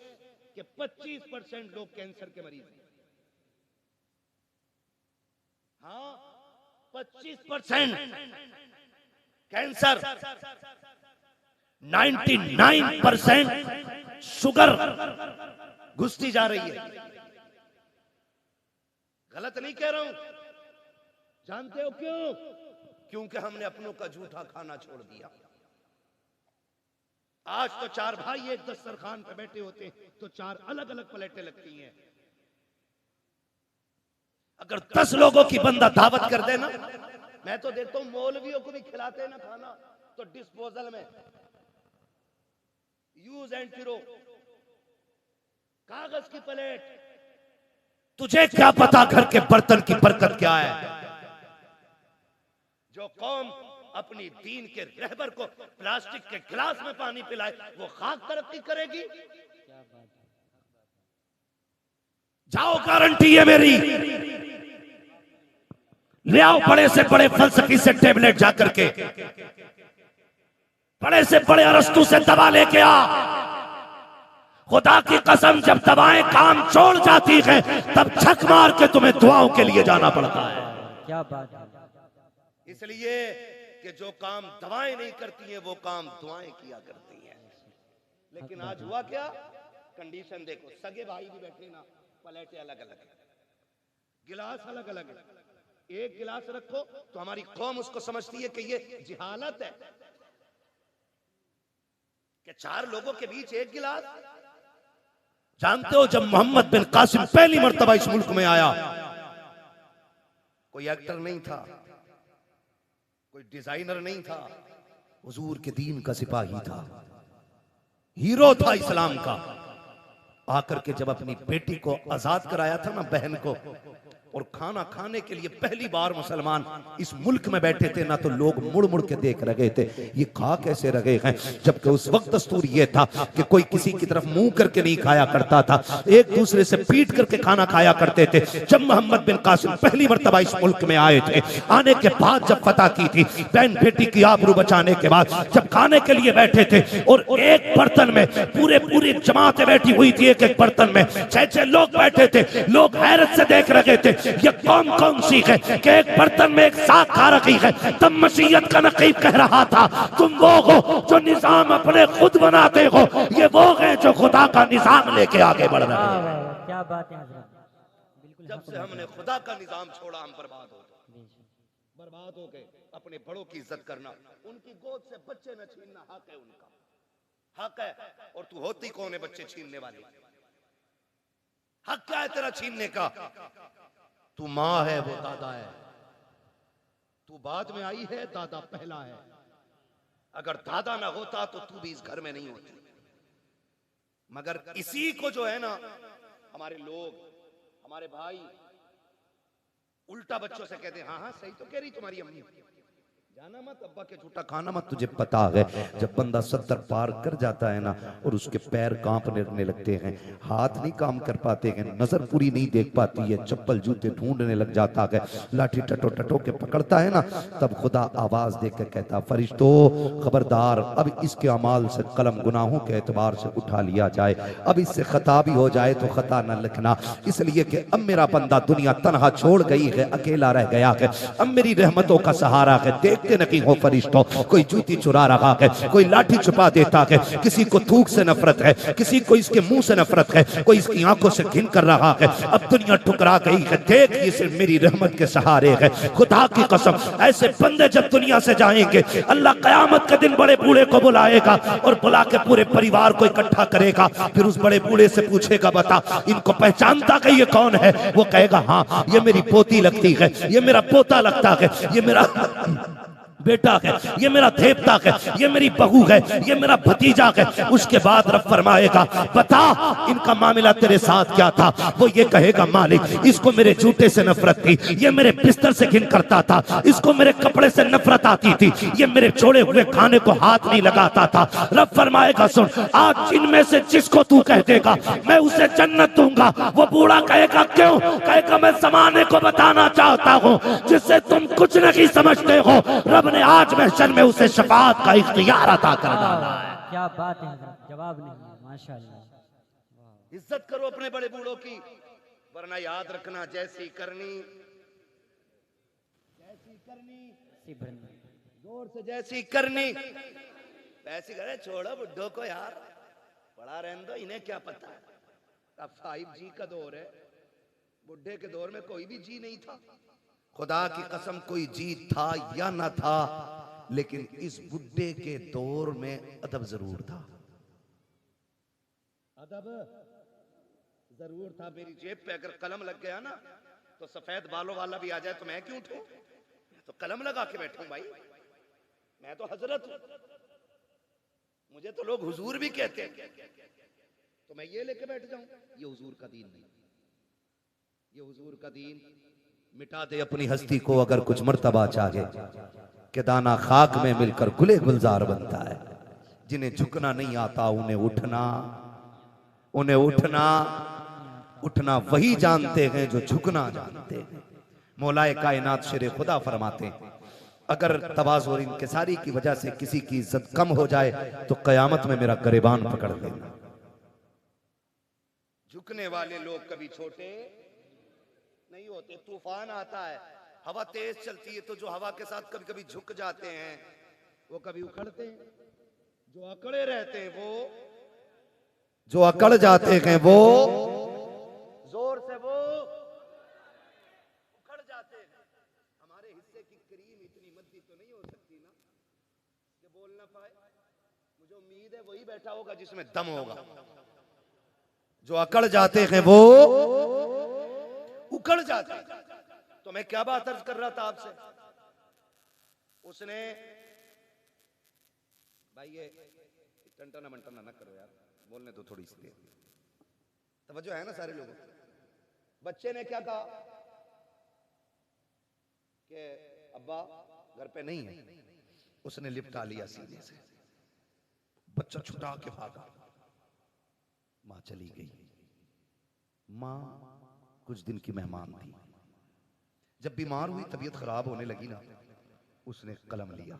कि 25% लोग कैंसर के मरीज हैं। हाँ, 25% कैंसर, 99% शुगर घुसती जा रही है। गलत नहीं कह रहा हूं। जानते हो क्यों? क्योंकि हमने अपनों का झूठा खाना छोड़ दिया। आज तो 4 भाई एक दस्तरखान पे बैठे होते तो 4 अलग अलग प्लेटें लगती हैं। अगर 10 लोगों की बंदा दावत कर देना, मैं तो देखता हूं मौलवियों को भी खिलाते हैं ना खाना, तो डिस्पोजल में यूज एंड थ्रो, कागज की प्लेट। तुझे क्या पता घर के बर्तन की बरकत क्या है? जो कौम अपनी दीन के रहबर को प्लास्टिक के गिलास में पानी पिलाए वो खाक तरक्की करेगी। क्या बात है। जाओ, गारंटी है मेरी, ले आओ बड़े से बड़े फलसफी से टेबलेट जाकर के, बड़े से बड़े अरस्तु से दवा लेके आ। खुदा की कसम, जब दवाएं काम छोड़ जाती हैं तब छक मार के तुम्हें दुआओं के लिए जाना पड़ता है। क्या बात है। इसलिए कि जो काम दवाएं नहीं करती हैं वो काम दुआएं किया करती हैं। लेकिन आज हुआ क्या, कंडीशन देखो, सगे भाई भी बैठे ना, प्लेटें अलग अलग है, गिलास अलग अलग है। एक गिलास रखो तो हमारी कौम उसको समझती है कि ये जिहालत है कि चार लोगों के बीच एक गिलास। जानते हो, जब मोहम्मद बिन कासिम पहली मर्तबा इस मुल्क में आया, कोई एक्टर नहीं था, कोई डिजाइनर नहीं था, हुजूर के दीन का सिपाही था, हीरो था इस्लाम का। आकर के जब अपनी बेटी को आजाद कराया था ना, बहन को, और खाना खाने के लिए पहली बार मुसलमान इस मुल्क में बैठे थे ना, तो लोग मुड़ मुड़ के देख रहे थे ये खा कैसे रहे हैं। जबकि उस वक्त दस्तूर ये था कि कोई किसी की तरफ मुंह करके नहीं खाया करता था, एक दूसरे से पीट करके खाना खाया करते थे। जब मोहम्मद बिन कासिम पहली मर्तबा इस मुल्क में आए थे, आने के बाद जब फतह की थी, बहन बेटी की आबरू बचाने के बाद जब खाने के लिए बैठे थे, और एक बर्तन में पूरी जमातें बैठी हुई थी, एक एक बर्तन में 6-6 लोग बैठे थे, लोग हैरत से देख रहे थे ये कौन सी है कि एक बर्तन में एक साग खा रखी है। तब मसीहत का नकीब कह रहा था, तुम वो हो जो निजाम अपने खुद बनाते हो, ये वो है जो खुदा का निजाम लेके आगे बढ़ रहे हैं। क्या बात है हज़रत, बिल्कुल। जब से हमने खुदा का निजाम छोड़ा, हम बर्बाद हो गए। अपने बड़ों की इज्जत करना, उनकी गोद से बच्चे न छीनना हक है, उनका हक है। और तू होती कौन है बच्चे छीनने वाली? हक क्या है तेरा छीनने का? तू माँ है, वो दादा है। तू बाद में आई है, दादा पहला है। अगर दादा ना होता तो तू भी इस घर में नहीं होती। मगर इसी को जो है ना, हमारे लोग, हमारे भाई उल्टा बच्चों से कहते हैं, हाँ हाँ सही तो कह रही तुम्हारी अम्मी, जाना मत, अब्बा के झूठा खाना मत। तुझे पता है जब बंदा 70 पार कर जाता है ना, और उसके पैर कांपने लगते हैं, हाथ नहीं काम कर पाते हैं, नजर पूरी नहीं देख पाती है, चप्पल जूते ढूंढने लग जाता है, लाठी टटो के पकड़ता है ना, तब खुदा आवाज दे कर कहता, फरिश्तों खबरदार, अब इसके अमाल से कलम गुनाहों के एतबार से उठा लिया जाए, अब इससे खता भी हो जाए तो खता न लिखना, इसलिए कि अब मेरा बंदा दुनिया तनहा छोड़ गई है, अकेला रह गया है, अब मेरी रहमतों का सहारा है। देखते नहीं हो फरिश्तों, कोई जूती चुरा रहा है, कोई लाठी छुपा देता है, किसी को थूक से नफरत है, किसी को इसके मुंह से नफरत है, कोई इसकी आंखों से घिन कर रहा है। अब दुनिया ठुकरा गई है, देख ये सिर्फ मेरी रहमत के सहारे है। खुदा की कसम, ऐसे बंदे जब दुनिया से जाएंगे, अल्लाह कयामत के दिन बड़े बूढ़े को बुलाएगा और बुला के पूरे परिवार को इकट्ठा करेगा, फिर उस बड़े बूढ़े से पूछेगा, बता इनको पहचानता कि ये कौन है? वो कहेगा, हाँ ये मेरी पोती लगती है, ये मेरा पोता लगता है, ये मेरा बेटा है, ये मेरा देवता है, ये मेरी बहू है, ये मेरा भतीजा है। उसके बाद रब फरमाएगा, बता इनका मामला तेरे साथ क्या था? वो ये कहेगा, मालिक इसको मेरे जूते से नफरत थी, ये मेरे बिस्तर से घिन करता था, इसको मेरे कपड़े से नफरत आती थी, ये मेरे छोड़े हुए खाने को हाथ नहीं लगाता था। रब फरमाएगा, सुन आज इनमें से जिसको तू कह देगा मैं उसे जन्नत दूंगा। वो बूढ़ा कहेगा, क्यों? कहेगा, मैं जमाने को बताना चाहता हूँ जिससे तुम कुछ नहीं समझते हो, रब ने आज महशर में उसे शफाअत का इख्तियार अता कर डाला है। क्या बात है, जवाब नहीं है, माशाअल्लाह। इज्जत करो अपने बड़े बूढ़ों की, वरना याद रखना जैसी करनी जोर से, जैसी करनी वैसी करे। छोड़ो बुड्ढों को यार, पड़ा रहने दो, इन्हें क्या पता है। अब 5G का दौर है, बुढ़े के दौर में कोई भी जी नहीं था। खुदा की कसम कोई जी था या ना था, लेकिन इस बुड्ढे के दौर में अदब जरूर था। अदब जरूर था। मेरी जेब पे अगर कलम लग गया ना, तो सफेद बालों वाला भी आ जाए तो मैं क्यों उठूं? मैं तो कलम लगा के बैठूं भाई, मैं तो हजरत हूं, मुझे तो लोग हुजूर भी कहते हैं, तो मैं ये लेके बैठ जाऊं? ये हुजूर का दीन नहीं, ये हुजूर का दीन मिटा दे अपनी हस्ती को अगर कुछ मर्तबा चाहे। कि दाना खाक में मिलकर गुले गुलजार बनता है। जिन्हें झुकना नहीं आता उन्हें उठना वही जानते हैं जो झुकना जानते हैं। मौलाए कायनात शेर खुदा फरमाते हैं, अगर तवाज़ु और इंकिसारी की वजह से किसी की इज्जत कम हो जाए तो कयामत में मेरा गरेबान पकड़ लेना। झुकने वाले लोग कभी छोटे नहीं होते। तूफान आता है, हवा तेज चलती है, तो जो हवा के साथ कभी कभी झुक जाते हैं वो कभी उखड़ते हैं। जो अकड़े रहते हैं जो अकड़ जाते हैं वो जोर से वो उखड़ जाते हैं। हमारे हिस्से की क्रीम इतनी मद्दी तो नहीं हो सकती ना कि बोल ना पाए। मुझे उम्मीद है वही बैठा होगा जिसमें दम होगा। जो अकड़ जाते हैं वो उखड़ जाते हैं। तो मैं क्या बात अर्ज कर रहा था आपसे, उसने भाई ये टंटना मंटना ना करो यार, बोलने तो थोड़ी इसलिए तवज्जो है ना सारे लोगों। बच्चे ने क्या कहा कि अब्बा घर पे नहीं है। उसने लिपटा लिया सीने से, बच्चा छुटा के भागा। मां चली गई। मां कुछ दिन की मेहमान थी। जब बीमार हुई, तबीयत खराब होने लगी ना, उसने कलम लिया,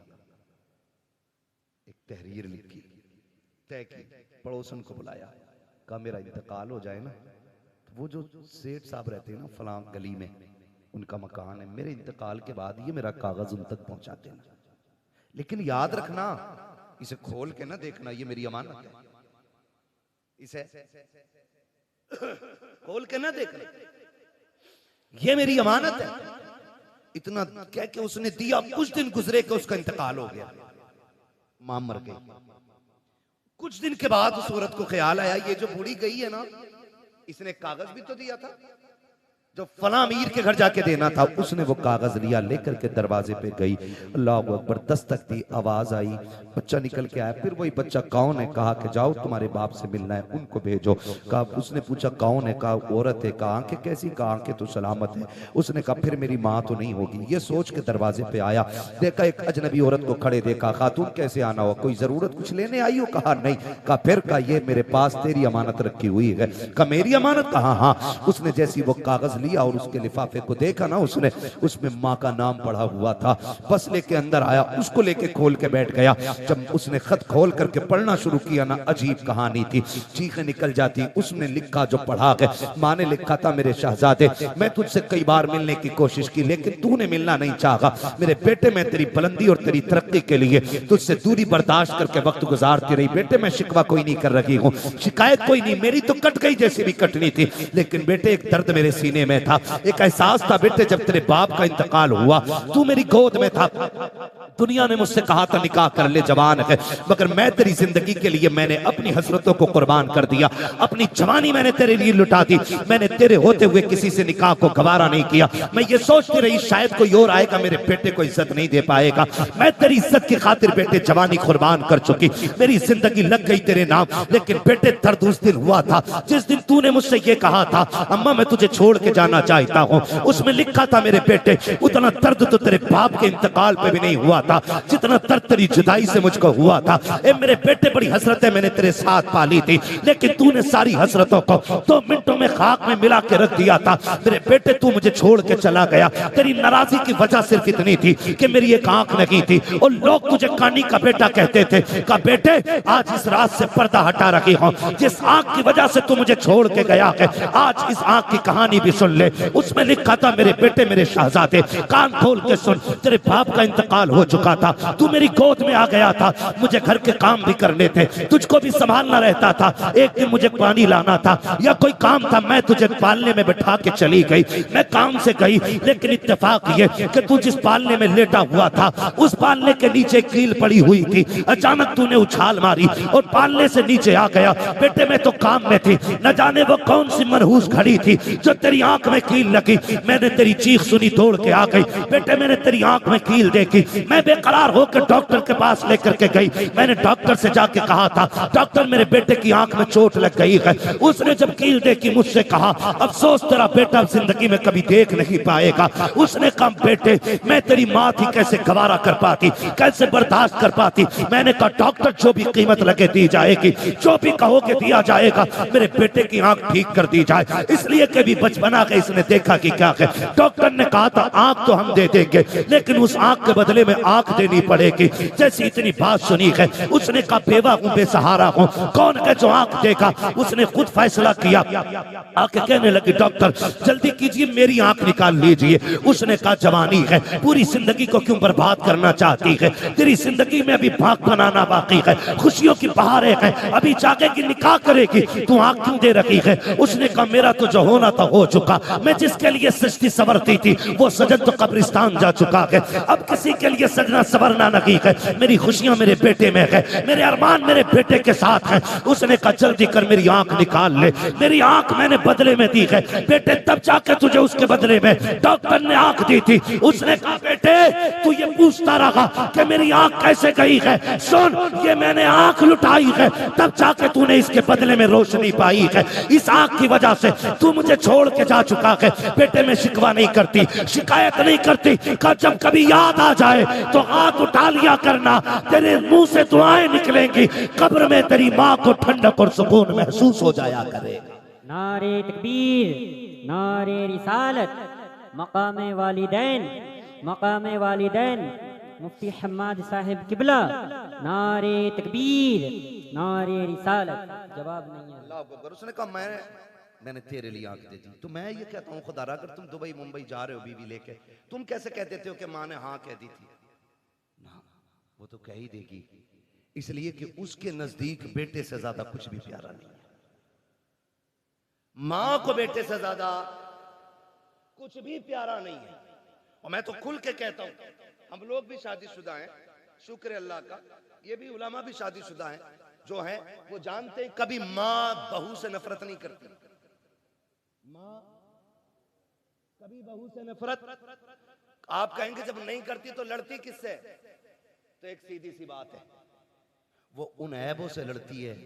एक तहरीर लिखी, तय की, पड़ोसन को बुलाया, कहा मेरा इंतकाल हो जाए ना, तो वो जो सेठ साहब रहते हैं ना फलां गली में, उनका मकान है, मेरे इंतकाल के बाद ये मेरा कागज उन तक पहुंचा देना। लेकिन याद रखना, इसे खोल के ना देखना, ये मेरी अमानत है। इसे खोल के ना देखना, ये मेरी अमानत है। इतना कह के उसने दिया। कुछ दिन गुजरे कि उसका इंतकाल हो गया, मां मर गई। कुछ दिन के बाद उस औरत को ख्याल आया, ये जो बूढ़ी गई है ना, इसने कागज भी तो दिया था जो फला अमीर के घर जाके देना था। उसने वो कागज लिया, लेकर के दरवाजे पे गई। अल्लाह अकबर, दस्तक दी, आवाज आई, बच्चा निकल के आया। फिर वही बच्चा कौन है, कहा कि जाओ तुम्हारे बाप से मिलना है, उनको भेजो। कहा, उसने पूछा कौन है, कहा औरत है। कहा आंखें कैसी, कहा आंखें तो सलामत है। उसने कहा फिर मेरी माँ तो नहीं होगी। ये सोच के दरवाजे पे आया, देखा एक अजनबी औरत को खड़े देखा। खातून कैसे आना हो, कोई जरूरत कुछ लेने आई हो? कहा नहीं। कहा फिर? कहा ये मेरे पास तेरी अमानत रखी हुई है। कहा मेरी अमानत? कहा हाँ। उसने जैसी वो कागज लिया और उसके लिफाफे को देखा ना, उसने उसमें माँ का नाम पढ़ा हुआ था। बस लेके अंदर आया, उसको लेके खोल के बैठ गया। जब उसने खत खोल करके पढ़ना शुरू किया ना, अजीब कहानी थी, चीखें निकल जाती। उसने लिखा जो पढ़ा है, माँ ने लिखा था मेरे शहजादे, मैं तुझसे कई बार मिलने की कोशिश की लेकिन तूने मिलना नहीं चाहा। मेरे बेटे, मैं तेरी बुलंदी और तेरी तरक्की के लिए तुझसे दूरी बर्दाश्त करके वक्त गुजारती रही। बेटे मैं शिकवा कोई नहीं कर रही हूँ, शिकायत कोई नहीं, मेरी तो कट गई जैसी भी कटनी थी। लेकिन बेटे एक दर्द मेरे सीने में था, एक एहसास था बेटे, जब तेरे बाप का इंतकाल हुआ तू मेरी गोद में था। दुनिया ने मुझसे कहा था निकाह कर ले, जवान है, मगर मैं तेरी जिंदगी के लिए मैंने अपनी हसरतों को कुर्बान कर दिया। अपनी जवानी मैंने तेरे लिए लुटा दी। मैंने तेरे होते हुए किसी से निकाह को गवारा नहीं किया। मैं ये सोचती रही शायद कोई और आएगा, मेरे बेटे को इज्जत नहीं दे पाएगा। मैं तेरी इज्जत की खातिर बेटे जवानी कुर्बान कर चुकी, मेरी जिंदगी लग गई तेरे नाम। लेकिन बेटे दर्द उस दिन हुआ था जिस दिन तूने मुझसे ये कहा था अम्मा मैं तुझे छोड़ के जाना चाहता हूँ। उसमें लिखा था मेरे बेटे, उतना दर्द तो तेरे बाप के इंतकाल पे भी नहीं हुआ था जितना दर्द तेरी जुदाई से मुझको हुआ था। ए मेरे बेटे, बड़ी हसरतें मैंने तेरे साथ पाली थी, लेकिन तूने सारी हसरतों को 2 मिनटों में खाक में मिला के रख दिया था। मेरे बेटे तू मुझे छोड़ के चला गया। तेरी नाराजगी की वजह सिर्फ इतनी थी कि मेरी एक आंख नहीं थी और लोग तुझे कानी का बेटा कहते थे। कहा बेटे आज इस रात से पर्दा हटा रखी हूँ, जिस आंख की वजह से तू मुझे छोड़ के गया है, आज इस आंख की कहानी भी सुन ले। उसमें लिखा था मेरे बेटे मेरे शहजादे कान खोल के सुन, तेरे बाप का इंतकाल हो चुका था, तू मेरी गोद में आ गया था, मुझे घर के काम भी करने थे, तुझको भी संभालना रहता था। एक दिन मुझे पानी लाना था या कोई काम था, मैं तुझे पालने में बैठा के चली गई। मैं काम से गई, लेकिन इत्तेफाक ये कि तू जिस पालने में लेटा हुआ था उस पालने के नीचे कील पड़ी हुई थी। अचानक तूने उछाल मारी और पालने से नीचे आ गया। बेटे मैं तो काम में थी, न जाने वो कौन सी मनहूस खड़ी थी जो तेरी आंख में कील लगी। मैंने तेरी चीख सुनी, दौड़ के आ गई। बेटे मैंने तेरी आंख में कील देखी, मैं मैं बेकरार होकर डॉक्टर के पास लेकर के गई। मैंने डॉक्टर से जाके कहा था, डॉक्टर मेरे बेटे की आंख में चोट लग गई है। उसने जब कील देखी मुझसे कहा, अफसोस तेरा बेटा जिंदगी में कभी देख नहीं पाएगा। उसने कहा बेटे मैं तेरी माँ थी, कैसे गवारा कर पाती, कैसे बर्दाश्त कर पाती। मैंने कहा डॉक्टर जो भी कीमत लगे दी जाएगी, जो भी कहोगे दिया जाएगा, मेरे बेटे की आंख ठीक कर दी जाए। इसलिए कभी बचपना के इसने देखा कि क्या है। डॉक्टर ने कहा था आंख तो हम दे देंगे, लेकिन उस आंख के बदले में आंख देनी पड़ेगी। जैसी इतनी बात सुनी है, उसने कहा बेवा हूं, बेसहारा हूं, कौन है जो आंख देगा। उसने खुद फैसला किया, आके कहने लगी डॉक्टर जल्दी कीजिए, मेरी आंख निकाल लीजिए। उसने कहा जवानी है, पूरी जिंदगी को क्यों बर्बाद करना चाहती है, तेरी जिंदगी में अभी भाग बनाना बाकी है, खुशियों की बहारें हैं, अभी जागेगी निकाह करेगी, तू आंख क्यों दे रखी है। उसने कहा मेरा तो जो होना था हो चुका, मैं जिसके लिए सजती सवरती थी वो सजन तो कब्रिस्तान जा चुका है, अब किसी के लिए सजना सवरना नहीं है। मेरी खुशियां मेरे बेटे में है, मेरे अरमान मेरे बेटे के साथ है। उसने कहा जल्दी कर मेरी आंख निकाल ले, मेरी आंख मैंने बदले में दी है बेटे, तब जाके तुझे उसके बदले में डॉक्टर ने आंख दी थी। उसने कहा बेटे तू ये पूछता रहा कि मेरी आंख कैसे गई है, सुन ये मैंने आंख लुटाई है, तब जाके तूने इसके बदले में रोशनी पाई है। इस आंख की वजह से तू मुझे छोड़ के जा चुका है। बेटे मैं शिकवा नहीं करती, शिकायत नहीं करती, जब कभी याद आ जाए तो हाथ उठा लिया करना, तेरे मुंह से दुआएं निकलेंगी, कब्र में तेरी माँ को ठंडक और सुकून महसूस हो जाया करेगा। नारे तकबीर, नारे रिसालत, मकामे वालिदैन, मकामे वालिदैन, मुफ्ती हम्माद साहिब किबला, नारे तकबीर, नारे रिसालत। जवाब नहीं है। अल्लाह अकबर। उसने कहा मैंने तेरे लिए आंख दे दी। तो मैं ये कहता हूँ खुदा, अगर तुम दुबई मुंबई जा रहे हो बीवी लेके, तुम कैसे कह देते हो कि माँ ने हाँ कह दी थी ना, वो तो कह ही देगी, इसलिए कि उसके नजदीक बेटे से ज्यादा कुछ भी प्यारा नहीं है। माँ को बेटे से ज्यादा कुछ भी प्यारा नहीं है। और मैं तो खुल के कहता हूं, हम लोग भी शादीशुदा हैं, शुक्र अल्लाह का, ये भी उलमा भी शादीशुदा हैं, जो हैं वो जानते हैं कभी माँ बहू से नफरत नहीं करती। माँ कभी बहू से नफरत, आप कहेंगे जब नहीं करती तो लड़ती किससे, तो एक सीधी सी बात है, वो उन ऐबों से लड़ती है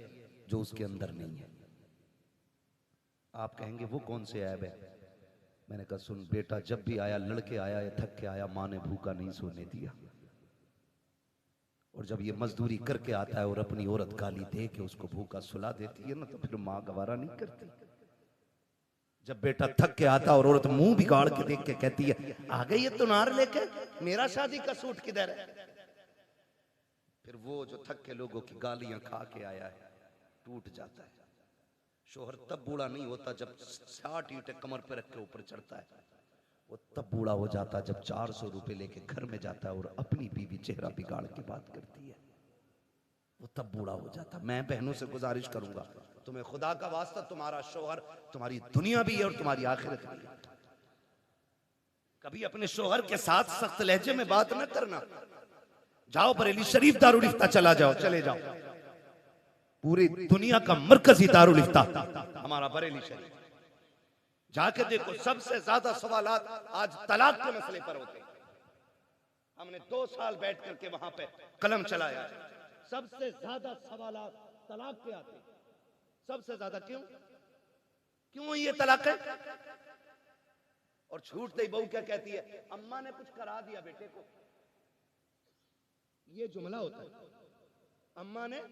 जो उसके अंदर नहीं है। आप कहेंगे वो कौन से ऐब है। मैंने कहा सुन बेटा, जब भी आया लड़के आया या थक के आया, माँ ने भूखा नहीं सोने दिया। और जब ये मजदूरी करके आता है और अपनी औरत गाली दे के उसको भूखा सुला देती है ना, तो फिर माँ गवारा नहीं करती। जब बेटा थक के आता और औरत मुंह बिगाड़ के देख के कहती है आ गई ये तुनार लेके, मेरा शादी का सूट किधर है, फिर वो जो थक के लोगों की गालियां खा के आया है टूट जाता है। शोहर तब बूढ़ा नहीं होता जब 60 ईंटें कमर पे रख के ऊपर चढ़ता है, वो तब बूढ़ा हो जाता जब 400 रुपए लेके घर में जाता है और अपनी बीवी चेहरा बिगाड़ के बात करती है, वो तब बूढ़ा हो जाता। मैं बहनों से गुजारिश करूंगा, तुम्हें खुदा का वास्ता, तुम्हारा शोहर तुम्हारी दुनिया भी है और तुम्हारी आखिरत भी है। कभी अपने शोहर के साथ सख्त लहजे में बात न करना। जाओ बरेली शरीफ दारुल इफ्ता चला जाओ, चले जाओ, पूरी दुनिया का मरकजी दारुल इफ्ता हमारा बरेली शरीफ, जाके देखो सबसे ज्यादा सवालात आज तलाक के मसले पर होते हैं। हमने 2 साल बैठ करके वहां पे कलम चलाया, सबसे ज्यादा सवालात तलाक के आते हैं, सबसे ज्यादा। क्यों ये तलाक है। और छूटते ही बहू क्या कहती है, अम्मा ने कुछ करा दिया बेटे को, ये जुमला होता है, अम्मा ने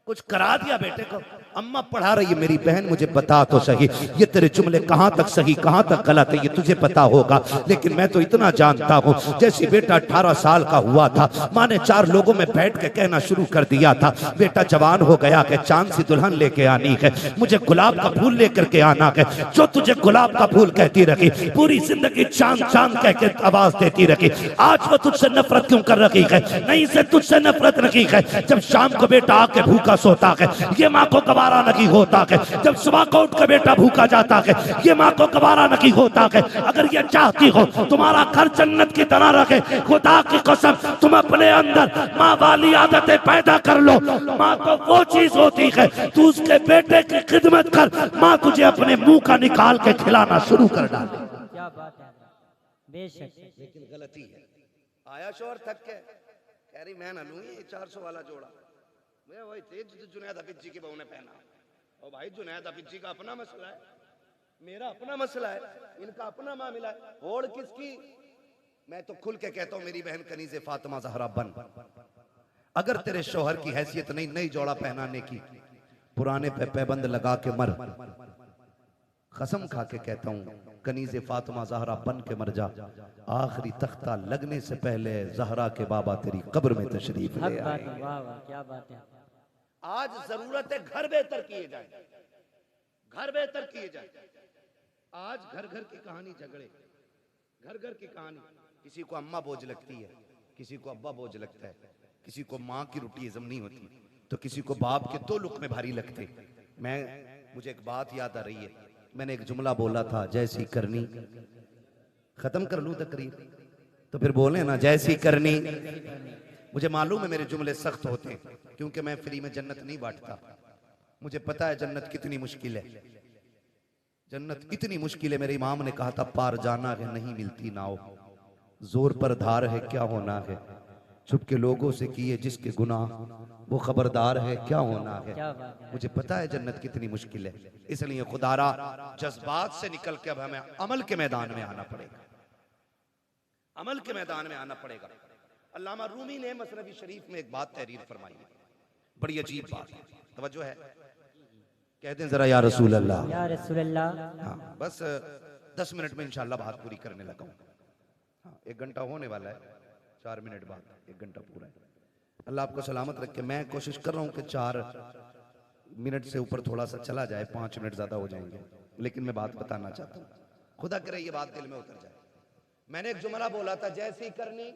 कुछ करा दिया बेटे को। अम्मा पढ़ा रही है, मेरी बहन मुझे बता तो सही ये तेरे जुमले कहां तक सही कहां तक गलत है, ये तुझे पता होगा, लेकिन मैं तो इतना जानता हूं, जैसे बेटा 18 साल का हुआ था, माँ ने 4 लोगों में बैठ के कहना शुरू कर दिया था, बेटा जवान हो गया है, चांद सी दुल्हन लेके आनी है, मुझे गुलाब का फूल लेकर के आना है। जो तुझे गुलाब का फूल कहती रखी, पूरी जिंदगी चांद चांद कह के आवाज देती रखी, आज वो तुझसे नफरत क्यों कर रखी है। नहीं से तुझसे नफरत रखी है, जब शाम को बेटा आके भूखा सोता है, ये माँ को गवारा नहीं होता है, जब सुबह को उठ के बेटा भूखा जाता है, ये माँ को गवारा नहीं होता है। अगर ये चाहती हो तुम्हारा घर जन्नत की तरह रखे, खुदा की कसम तुम अपने अंदर माँ वाली आदतें पैदा कर लो। माँ तो वो चीज होती है, तू उसके बेटे की खिदमत कर, माँ तुझे अपने मुंह का निकाल के खिलाना शुरू कर डाले। क्या बात है, बेशक। लेकिन गलती है, आया शोहर थक के, कह रही मैं ना लूंगी 400 वाला जोड़ा। मैं वही तेज जुनैद हफीज जी की बहू ने पहना। और भाई जुनैद हफीज जी का अपना मसला है, मेरा अपना मसला है, इनका अपना मामला है, होड़ किसकी। मैं तो खुल के कहता हूं मेरी बहन कनीज़े फातिमा ज़हरा बन, अगर तेरे शौहर की हैसियत नहीं नई जोड़ा पहनाने की, पुराने पे पैबंद लगा के मर। कसम खा के कहता हूं कनीज़े फातिमा ज़हरा बन के मर जा, आखिरी तख्ता लगने से पहले ज़हरा के बाबा तेरी कब्र में तशरीफ हक ले बात आए। है, वाह वाह क्या बात है। आज जरूरत है घर बेहतर किए जाए, घर बेहतर किए जाए। आज घर घर की कहानी झगड़े, घर घर की कहानी, किसी को अम्मा बोझ लगती है, किसी को अब्बा बोझ लगता है, किसी को माँ की रोटी हजम नहीं होती, तो किसी को बाप के 2 लुक़मे भारी लगते। मुझे एक बात याद आ रही है, मैंने एक जुमला बोला था, जैसी करनी, खत्म कर लूं तकरीर तो फिर बोले ना जैसी करनी। मुझे मालूम है मेरे जुमले सख्त होते हैं, क्योंकि मैं फ्री में जन्नत नहीं बांटता। मुझे पता है जन्नत कितनी मुश्किल है, जन्नत इतनी मुश्किल है। मेरे इमाम ने कहा था पार जाना है नहीं मिलती नाव, जोर पर धार है क्या होना है, छुप के लोगों से किए जिसके गुनाह वो खबरदार है क्या होना है। क्या बात है। मुझे पता है जन्नत कितनी मुश्किल है, इसलिए खुदारा जज्बात से निकल के अब हमें अमल के मैदान में आना पड़ेगा, अमल के मैदान में आना पड़ेगा। अल्लामा रूमी ने मसनवी शरीफ में एक बात तहरीर फरमाई है, बड़ी अजीब बात है, तवज्जो है, कहते हैं जरा या रसूल अल्लाह। या रसूल अल्लाह। हाँ बस 10 मिनट में इंशाल्लाह बात पूरी करने लगा हूँ। हाँ 1 घंटा होने वाला है, 4 मिनट बाद 1 घंटा पूरा है। अल्लाह आपको सलामत रखे। मैं कोशिश कर रहा हूँ कि 4 मिनट से ऊपर थोड़ा सा चला जाए, 5 मिनट ज्यादा हो जाएंगे, लेकिन मैं बात बताना चाहता हूँ, खुदा करे ये बात दिल में उतर जाए। मैंने एक जुमला बोला था, जैसी करनी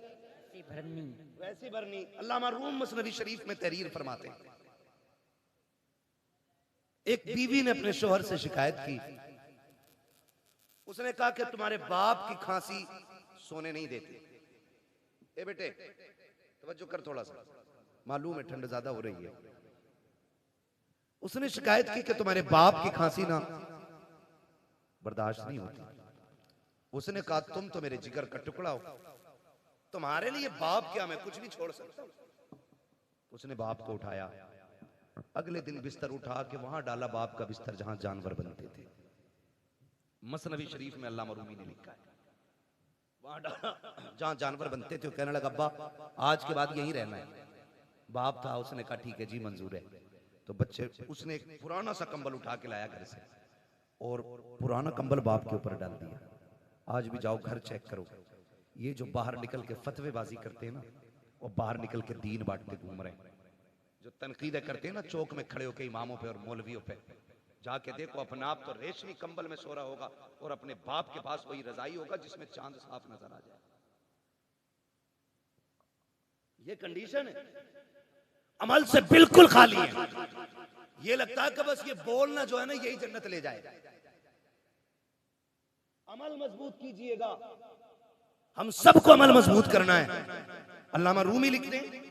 ऐसी भरनी। वैसी भरनी। अल्लामा रूम मसनवी शरीफ में तहरीर फरमाते हैं, एक बीवी ने अपने शोहर से शिकायत की, उसने कहा कि तुम्हारे बाप की खांसी सोने नहीं देती। ए बेटे तवज्जो कर थोड़ा सा, मालूम है ठंड ज्यादा हो रही है। उसने शिकायत की कि तुम्हारे बाप की खांसी ना बर्दाश्त नहीं होती। उसने कहा तुम तो मेरे जिगर का टुकड़ा हो, तुम्हारे लिए बाप क्या, मैं कुछ भी छोड़ सकता हूं। उसने बाप को उठाया, अगले दिन बिस्तर उठा के वहां डाला, बाप का बिस्तर जहां जानवर बनते थे। मसनवी शरीफ में अल्लामा रूमी ने लिखा है, वहां डाला जहां जानवर बनते थे। कहने लगा अब्बा आज के बाद यहीं रहना है। बाप था, उसने कहा ठीक है जी मंजूर है। तो बच्चे, उसने एक पुराना सा कंबल उठा के लाया घर से और पुराना कंबल बाप के ऊपर डाल दिया। आज भी जाओ घर चेक करो, ये जो बाहर निकल के फतवेबाजी करते हैं ना, वो बाहर निकल के दीन बांटते घूम रहे हैं। जो तनकीदें करते हैं ना चौक में खड़े होकर इमामों पे और मौलवियों पे, जाके देखो अपना आप तो रेशमी कंबल में सो रहा होगा और अपने बाप के पास वही रजाई होगा जिसमें चांद साफ नजर आ जाए। ये कंडीशन है, अमल से बिल्कुल खाली है। ये लगता है कि बस ये बोलना जो है ना यही जन्नत ले जाएगा। अमल मजबूत कीजिएगा, हम सबको अमल मजबूत करना है। अल्लामा रूमी लिखते हैं,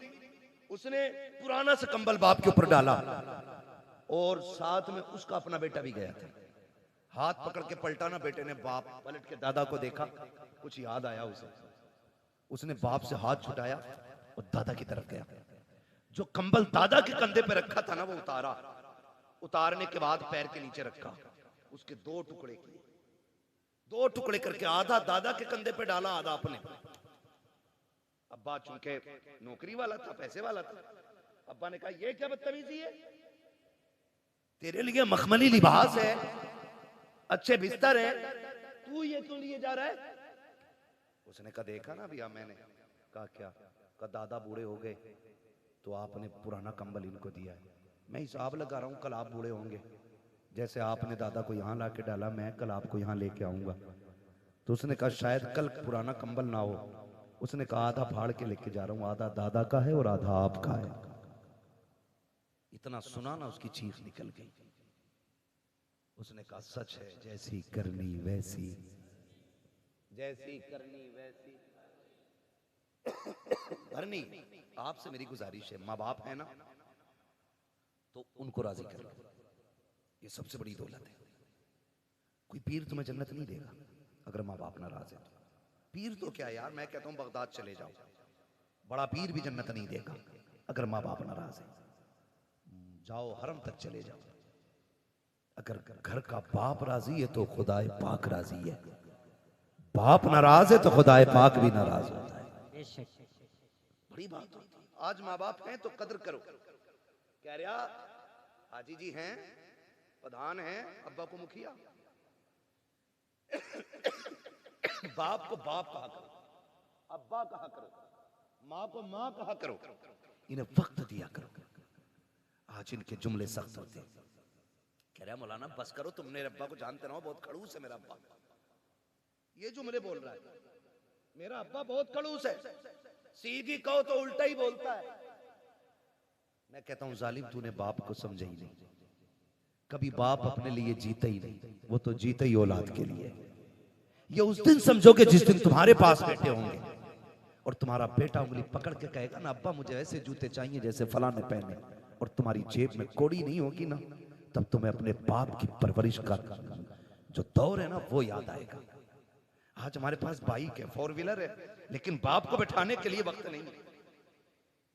उसने पुराना सा कंबल बाप के ऊपर डाला और साथ में उसका अपना बेटा भी गया था। हाथ पकड़ के पलटा ना बेटे ने, बाप पलट के दादा को देखा, कुछ याद आया उसे। उसने बाप से हाथ छुटाया और दादा की तरफ गया। जो कंबल दादा के कंधे पे रखा था ना वो उतारा, उतारने के बाद पैर के नीचे रखा, उसके 2 टुकड़े किए, 2 टुकड़े करके आधा दादा के कंधे पे डाला, आधा अपने। अब्बा चूंकि नौकरी वाला था, पैसे वाला था, अब्बा ने कहा ये क्या बदतमीजी है, तेरे लिए मखमली लिबास है, अच्छे बिस्तर है, तू ये क्यों लिए जा रहा है। उसने कहा देखा ना भैया, मैंने कहा क्या, कहा दादा बूढ़े हो गए तो आपने पुराना कंबल इनको दिया है। मैं हिसाब लगा रहा हूं कल आप बूढ़े होंगे, जैसे आपने दादा को यहां लाके डाला मैं कल आपको यहां लेके आऊंगा। तो उसने कहा शायद कल पुराना कंबल ना हो। उसने कहा आधा फाड़ के लेके जा रहा हूं, आधा दादा का है और आधा आपका है। इतना सुना ना उसकी चीख निकल गई। उसने कहा सच है, जैसी करनी वैसी, जैसी करनी वैसी भरनी। आपसे मेरी गुजारिश है, माँ बाप है ना तो उनको राजी कर लो, ये सबसे बड़ी दौलत है। कोई पीर तुम्हें जन्नत नहीं देगा अगर माँ बाप नाराज है। पीर तो क्या यार, मैं कहता हूं बगदाद चले जाओ, बड़ा पीर भी जन्नत नहीं देगा अगर माँ बाप नाराज है। जाओ हरम तक चले जाओ, अगर घर का बाप राजी है तो खुदाए पाक राजी है, बाप नाराज है तो खुदाए पाक भी नाराज होता है। बेशक। बड़ी बात होती है। आज माँ बाप हैं तो कदर करो। कह रहा हाजी जी हैं, प्रधान हैं, अब्बा को मुखिया, बाप को बाप कहा करो, अब्बा कहा करो, माँ को माँ कहा करो, इन्हें वक्त दिया करो। आज इनके जुमले सख्त होते। कह रहा मौलाना बस करो, तुम मेरे अब्बा को जानते ना हो, बहुत खड़ूस है मेरा अब्बा। ये जुमले बोल रहा है, मेरा अब्बा बहुत खड़ूस है, सीधी कहो तो उल्टा ही बोलता है। मैं कहता हूं जालिम तूने बाप को समझा ही नहीं, कभी बाप अपने लिए जीता ही नहीं, वो तो जीता ही औलाद के लिए। ये उस दिन समझोगे जिस दिन तुम्हारे पास बैठे होंगे और तुम्हारा बेटा उंगली पकड़ के कहेगा ना अब्बा मुझे ऐसे जूते चाहिए जैसे फलां ने पहने, और तुम्हारी जेब में कौड़ी नहीं होगी ना, तब तुम्हें अपने बाप की परवरिश का जो दौर है ना वो याद आएगा। आज हमारे पास बाइक है, 4 व्हीलर है, लेकिन बाप को बैठाने के लिए वक्त नहीं है,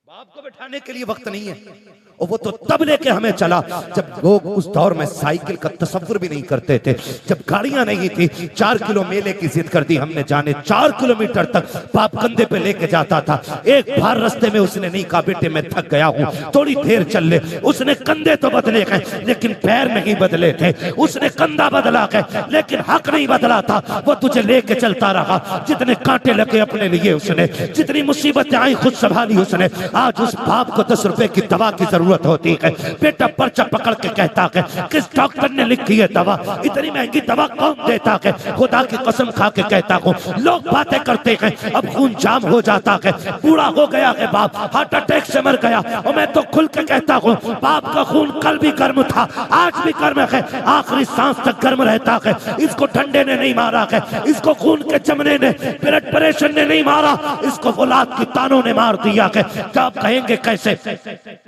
बाप को बैठाने के लिए वक्त नहीं है। और वो तो तब लेके हमें चला जब लोग उस दौर में साइकिल का तसव्वुर भी नहीं करते थे, जब गाड़ियां नहीं थी। 4 किलो मेले की जिद कर दी हमने, जाने 4 किलोमीटर तक बाप कंधे पे लेके जाता था। एक बार रास्ते में उसने नहीं कहा बेटे मैं थक गया हूं, थोड़ी देर चल ले। उसने कंधे तो बदले गए लेकिन पैर नहीं बदले थे, उसने कंधा बदला गए लेकिन हक नहीं बदला था। वो तुझे लेके चलता रहा, जितने कांटे लगे अपने लिए उसने, जितनी मुसीबतें आई खुद संभाली उसने। आज उस बाप को 10 रुपए की दवा की जरूरत होती है, बेटा पर्चा पकड़ के कहता है किस डॉक्टर ने लिखी है दवा, इतनी महंगी दवा कौन देता है। खुदा की कसम खा के कहता हूँ लोग बातें करते हैं, अब खून जाम हो जाता है, बूढ़ा हो गया है बाप, हार्ट अटैक से मर गया। और मैं तो खुल के कहता हूँ बाप का खून कल भी गर्म था, आज भी गर्म है, आखिरी सांस तक गर्म रहता है। इसको ठंडे ने नहीं मारा है, इसको खून के जमने ने, ब्लड प्रेशर ने नहीं मारा, इसको औलाद की तानों ने मार दिया है। आप कहेंगे कैसे,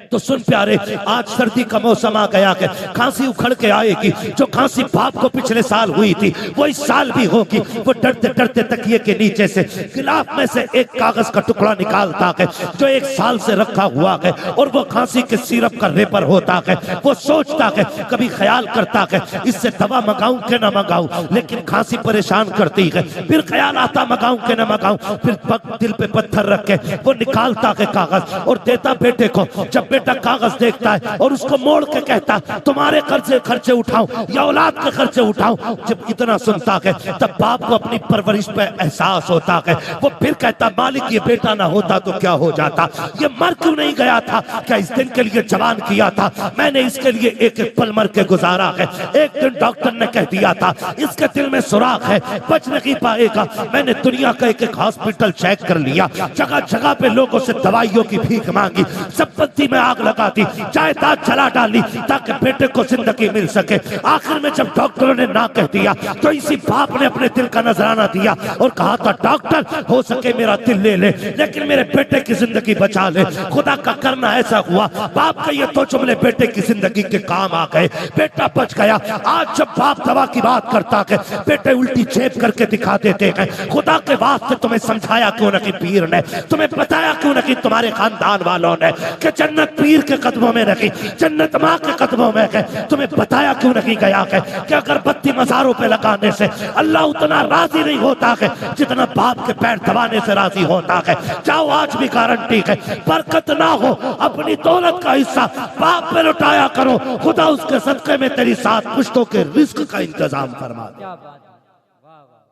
तो सुन प्यारे, आज सर्दी का मौसम आ गया है, खांसी उखड़ के आएगी। जो खांसी बाप को पिछले साल हुई थी वो इस साल भी होगी। वो डरते डरते तकिए के नीचे से गिलाफ में से एक कागज का टुकड़ा निकालता है जो 1 साल से रखा हुआ है, और वो खांसी के सिरप का रेपर होता है। वो सोचता है, कभी ख्याल करता है इससे दवा मंगाऊं कि ना मंगाऊं, लेकिन खांसी परेशान करती है। फिर ख्याल आता मंगाऊं कि ना मंगाऊं, फिर दिल पे पत्थर रख के वो निकालता है कागज और देता बेटे को। जब बेटा कागज देखता है और उसको मोड़ के कहता तुम्हारे खर्चे उठाऊं या औलाद के खर्चे उठाऊं, जब इतना सुनता है तब बाप को अपनी परवरिश पे एहसास होता है। वो फिर कहता मालिक ये बेटा ना होता तो क्या हो जाता, ये मर क्यों नहीं गया था, क्या इस दिन के लिए जवान किया था मैंने, इसके लिए एक एक पल मर के गुजारा है। एक दिन डॉक्टर ने कह दिया था इसके दिल में सुराख है, बच नहीं पाएगा। मैंने दुनिया का एक एक हॉस्पिटल चेक कर लिया, जगह जगह पे लोगों से दवाइयों की भीख मांगी, संपत्ति में आग लगा दी, जायदाद जला डाली ताकि बेटे को जिंदगी मिल सके। आखिर में जब डॉक्टरों ने ना कह दिया तो इसी बाप ने अपने दिल का नजराना दिया और कहा था डॉक्टर हो सके मेरा दिल ले ले लेकिन मेरे बेटे की जिंदगी बचा ले। खुदा का करना ऐसा हुआ, बाप का ये 2 जुमले बेटे की जिंदगी के काम आ गए, बेटा बच गया। आज जब बाप दवा की बात करता है बेटे उल्टी जेब करके दिखा देते हैं। खुदा के वास्ते तुम्हें समझाया क्यों नहीं पीर ने, तुम्हें बताया क्यों नहीं तुम्हारे खानदान वालों ने कि जन्नत पीर के कदमों में रखी, जन्नत माँ के कदमों में है। तुम्हें बताया क्यों नहीं गया है कि अगरबत्ती मज़ारों पे लगाने से अल्लाह उतना राजी नहीं होता है जितना बाप के पैर दबाने से राजी होता है। जाओ आज भी गारंटी है, बरकत ना हो अपनी दौलत का हिस्सा बाप पे लुटाया करो, खुदा उसके सदके में तेरी 7 पुश्तों के रिस्क का इंतजाम फरमा दे। क्या बात है, वाह वाह,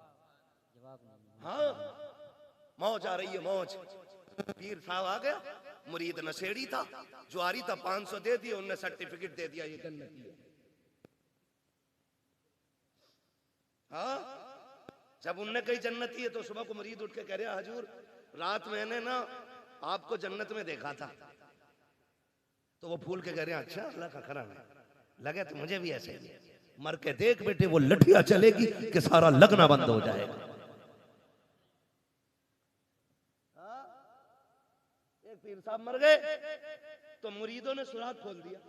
जवाब नहीं। हाँ मौज आ रही है, मौज। पीर साहब आ गया, मुरीद नशेड़ी था, जुआरी था, 500 दे दिए, उन्होंने सर्टिफिकेट दे दिया ये जन्नती है। हाँ जब उनने कही जन्नती है तो सुबह को मुरीद उठ के कह रहे हजूर रात मैंने ना आपको जन्नत में देखा था। तो वो फूल के कह रहे अच्छा अल्लाह का करम है, लगे तो मुझे भी ऐसे ही। मर के देख बेटे वो लठिया चलेगी कि सारा लगना बंद हो जाएगा। एक पीर साहब मर गए तो मुरीदों ने सुराख खोल दिया,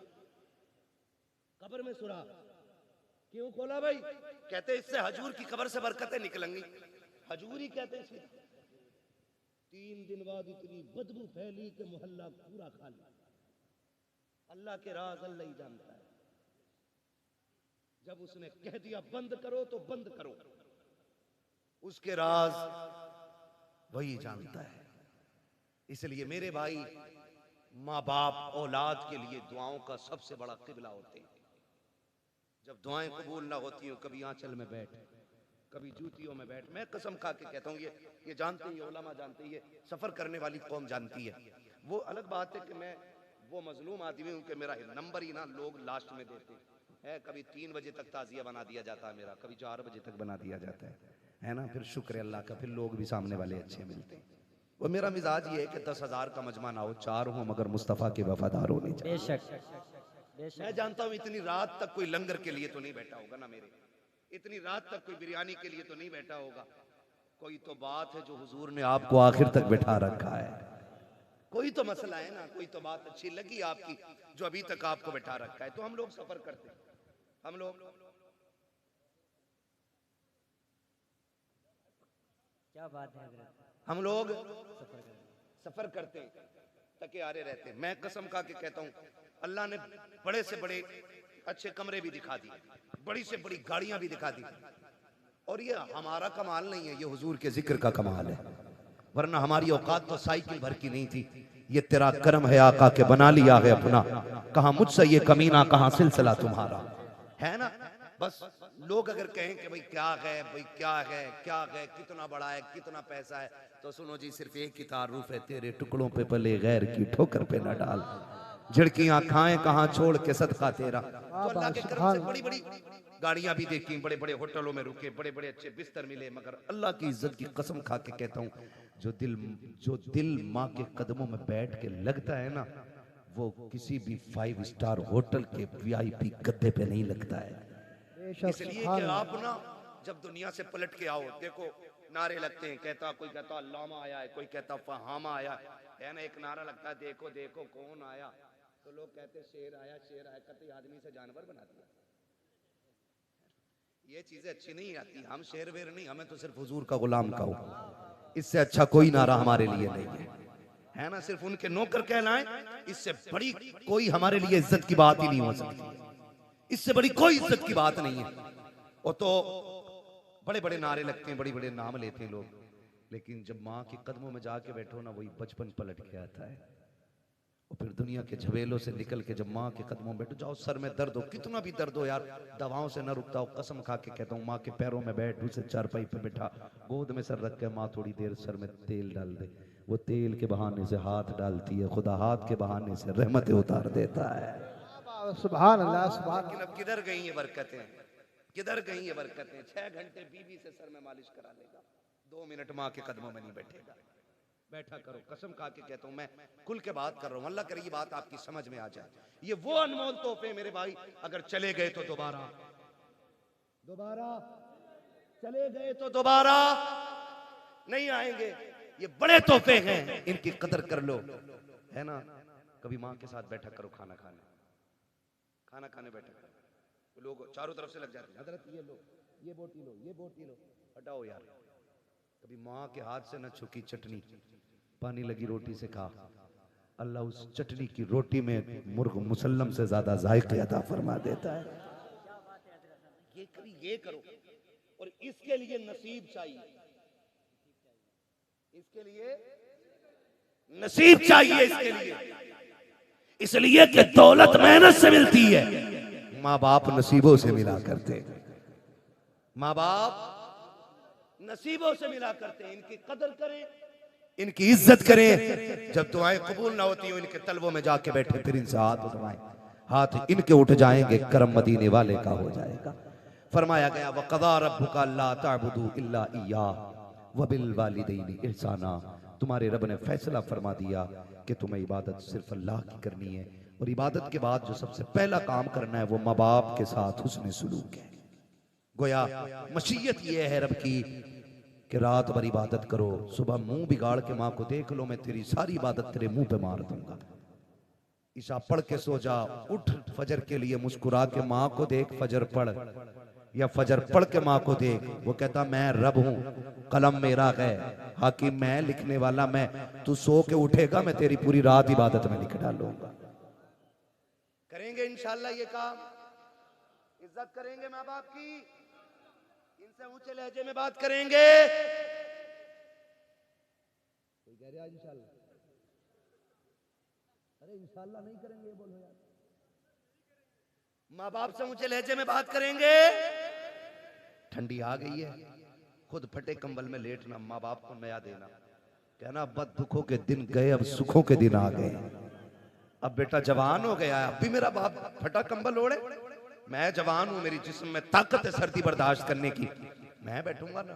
कब्र में सुराख। क्यों खोला भाई? कहते इससे हजूर की कब्र से बरकतें निकलेंगी। हजूरी कहते हैं। 3 दिन बाद इतनी बदबू फैली कि मोहल्ला पूरा खाली। अल्लाह के राज अल्लाह ही जानता है। जब उसने कह दिया बंद करो तो बंद करो, उसके राज वही जानता है। इसलिए मेरे भाई, माँ बाप औलाद के लिए दुआओं का सबसे बड़ा किबला होते हैं। जब दुआएं कबूल ना होती हो, कभी आंचल में बैठ, कभी जूतियों में बैठ। मैं कसम खा के कहता हूँ, ये जानते ही, उलमा जानते ही, ये सफर करने वाली कौम जानती है। वो अलग बात है कि मैं वो मजलूम आदमी हूँ कि मेरा नंबर ही ना लोग लास्ट में देते हैं। कभी 3 बजे तक ताजिया बना दिया जाता है मेरा, कभी 4 बजे तक बना दिया जाता है ना। फिर शुक्र अल्लाह का, फिर लोग भी सामने वाले अच्छे मिलते हैं। वो मेरा मिजाज ये है कि 10,000 का मजमा ना हो, 4 हो मगर मुस्तफ़ा के वफादार होने चाहिए। बेशक मैं जानता हूँ इतनी रात तक कोई लंगर के लिए तो नहीं बैठा होगा ना मेरे, इतनी रात तक कोई बिरयानी के लिए तो नहीं बैठा होगा। कोई तो बात है जो हुजूर ने आपको आखिर तक बैठा रखा है। कोई तो मसला है ना, कोई तो बात अच्छी लगी आपकी जो अभी तक आपको बैठा रखा है। तो हम लोग सफर करते हैं, हम लोग क्या बात है हजरत, हम लोग सफर करते हैं, तके आरे रहते हैं। मैं कसम खा के कहता हूँ, अल्लाह ने बड़े से बड़े अच्छे कमरे भी दिखा दिए, बड़ी से बड़ी गाड़ियां भी दिखा दी। और ये हमारा कमाल नहीं है, ये हुजूर के जिक्र का कमाल है। वरना हमारी औकात तो साइकिल भर की नहीं थी। ये तेरा करम है आका के बना लिया है अपना, कहां मुझसे ये कमीना, कहां सिलसिला तुम्हारा, है ना। बस लोग अगर कहें कि भाई क्या है, भाई क्या है, क्या है, कितना बड़ा है, कितना पैसा है, तो सुनो जी, सिर्फ एक ही तारुफ है, तेरे टुकड़ों पे पले गैर की ठोकर पे न डाल, झिड़कियां खाएं कहां छोड़ के सदका तेरा। तो अल्लाह के करम से बड़ी बड़ी गाड़ियां भी देखी, बड़े बड़े होटलों में रुके, बड़े बड़े अच्छे बिस्तर मिले। मगर अल्लाह की इज्जत की कसम खा के कहता हूं, जो दिल माँ के कदमों में बैठ के लगता है ना, वो किसी भी 5 स्टार होटल के VIP गद्दे पे नहीं लगता है। इसलिए कि आप ना जब दुनिया से पलट के आओ, देखो नारे लगते हैं, कोई कहता अल्लामा आया है, कोई कहता फहामा आया है ना। एक नारा लगता है देखो देखो कौन आया, तो लोग कहते शेर आया, शेर आया, कतई आदमी से जानवर बना दिया। ये चीजें अच्छी नहीं आती। हम शेर वेर नहीं, हमें तो सिर्फ हुजूर का गुलाम कहो, इससे अच्छा कोई नारा हमारे लिए नहीं है ना। सिर्फ उनके नौकर कहलाएं, इससे बड़ी कोई हमारे लिए इज्जत की बात ही नहीं हो सकती, इससे बड़ी कोई इज्जत की बात नहीं है। वो तो बड़े बड़े नारे लगते हैं, बड़े बड़े नाम लेते हैं लोग, लेकिन जब माँ के कदमों में जाके बैठो ना, वही बचपन पलट के आता है। और फिर दुनिया के झवेलों से निकल के जब माँ के कदमों में बैठो, जाओ सर में दर्द हो, कितना भी दर्द हो यार, दवाओं से न रुकता हो। कसम खा के कहता हूँ, माँ के पैरों में बैठ, उसे चारपाई पे बैठा, गोद में सर रख के माँ थोड़ी देर सर में तेल डाल दे, वो तेल के बहाने से हाथ डालती है, खुदा हाथ के बहाने से रहमतें उतार देता है। सुभान अल्लाह, सुभान। लेकिन अब किधर गई ये बरकतें, किधर गई ये बरकतें। 6 घंटे बीवी से सर में मालिश करा लेगा, 2 मिनट माँ के कदमों में नहीं बैठेगा। बैठा करो, कसम खा के कहता हूं, मैं खुल के बात कर रहा हूं, अल्लाह करे ये बात आपकी समझ में आ जाए। ये वो अनमोल तोहफे मेरे भाई, अगर चले गए तो दोबारा चले गए तो दोबारा नहीं आएंगे। ये बड़े तोहफे हैं, इनकी कदर कर लो, है ना। कभी माँ के साथ बैठा करो, खाना खाने बैठा करो, लोग चारों तरफ से लग जाते हैं, हजरत ये लो, ये बोटी लो, ये बोटी लो, हटाओ यार। कभी माँ के हाथ से न छुकी चटनी, पानी लगी रोटी से खा, अल्लाह उस चटनी की रोटी में मुर्ग मुसल्लम से ज्यादा जायके अता फरमा देता है। ये करो, और इसके लिए नसीब चाहिए, इसके लिए नसीब चाहिए, इसके लिए, इसलिए कि दौलत मेहनत से मिलती है, माँ बाप नसीबों से मिला करते, माँ बाप नसीबों से मिला करते हैं। इनकी कदर करें, इनकी इज्जत करें। जब दुआएं कबूल ना होती हो, इनके तलवों में जाके बैठे, फिर इनसे हाथ उठवाएं, हाथ इनके उठ जाएंगे, करम मदीने वाले का हो जाएगा। फरमाया गया, वक़ज़ा रब्बुका अल्ला ताबुदू इल्ला इय्याहु व बिल वालिदैनि इहसाना। तुम्हारे रब ने फैसला फरमा दिया कि तुम्हें इबादत सिर्फ अल्लाह की करनी है, और इबादत के बाद जो सबसे पहला काम करना है वो माँ बाप के साथ हुस्न सलूक है। गोया मशीयत ये है रब की कि रात भर इबादत करो, सुबह मुंह बिगाड़ के माँ को देख लो, मैं तेरी सारी इबादत तेरे मुंह पे मार दूंगा। ईशा पढ़ के सो जा, उठ फजर के लिए मुस्कुरा के माँ को देख, फजर पढ़, या फजर पढ़ के माँ को देख, वो कहता मैं रब हूं, कलम मेरा है, हाकिम मैं, लिखने वाला मैं, तू सो के उठेगा मैं तेरी पूरी रात इबादत में लिख डालूंगा। करेंगे इंशाल्लाह ये काम, इज्जत करेंगे माँ बाप की, इनसे ऊंचे लहजे में बात करेंगे। कोई कह रहे आज इंशाल्लाह? अरे इंशाल्लाह नहीं करेंगे, बोलो यार। माँ बाप से ऊंचे लहजे में बात करेंगे। ठंडी आ गई है, खुद फटे कंबल में लेटना, माँ बाप को नया देना, कहना अब दुखों के दिन गए, अब सुखों के दिन आ गए। अब बेटा जवान हो गया है, अब भी मेरा बाप फटा कंबल ओढ़े, मैं जवान हूं, मेरी जिस्म में ताकत है सर्दी बर्दाश्त करने की, मैं बैठूंगा ना।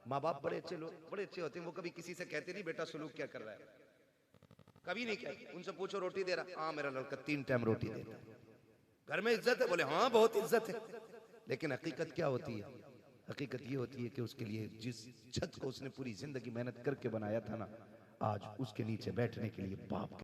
माँ बाप बड़े अच्छे लोग, बड़े अच्छे होते हैं, वो कभी किसी से कहते नहीं बेटा सुलूक क्या कर रहा है, कभी नहीं कहते। उनसे पूछो रोटी दे रहा, हाँ मेरा लड़का 3 टाइम रोटी देता है। घर में इज्जत है, बोले हाँ बहुत इज्जत है। लेकिन हकीकत क्या होती है? हकीकत ये होती है कि उसके लिए जिस छत को उसने पूरी जिंदगी मेहनत करके बनाया था ना, आज उसके नीचे बैठने के लिए बाप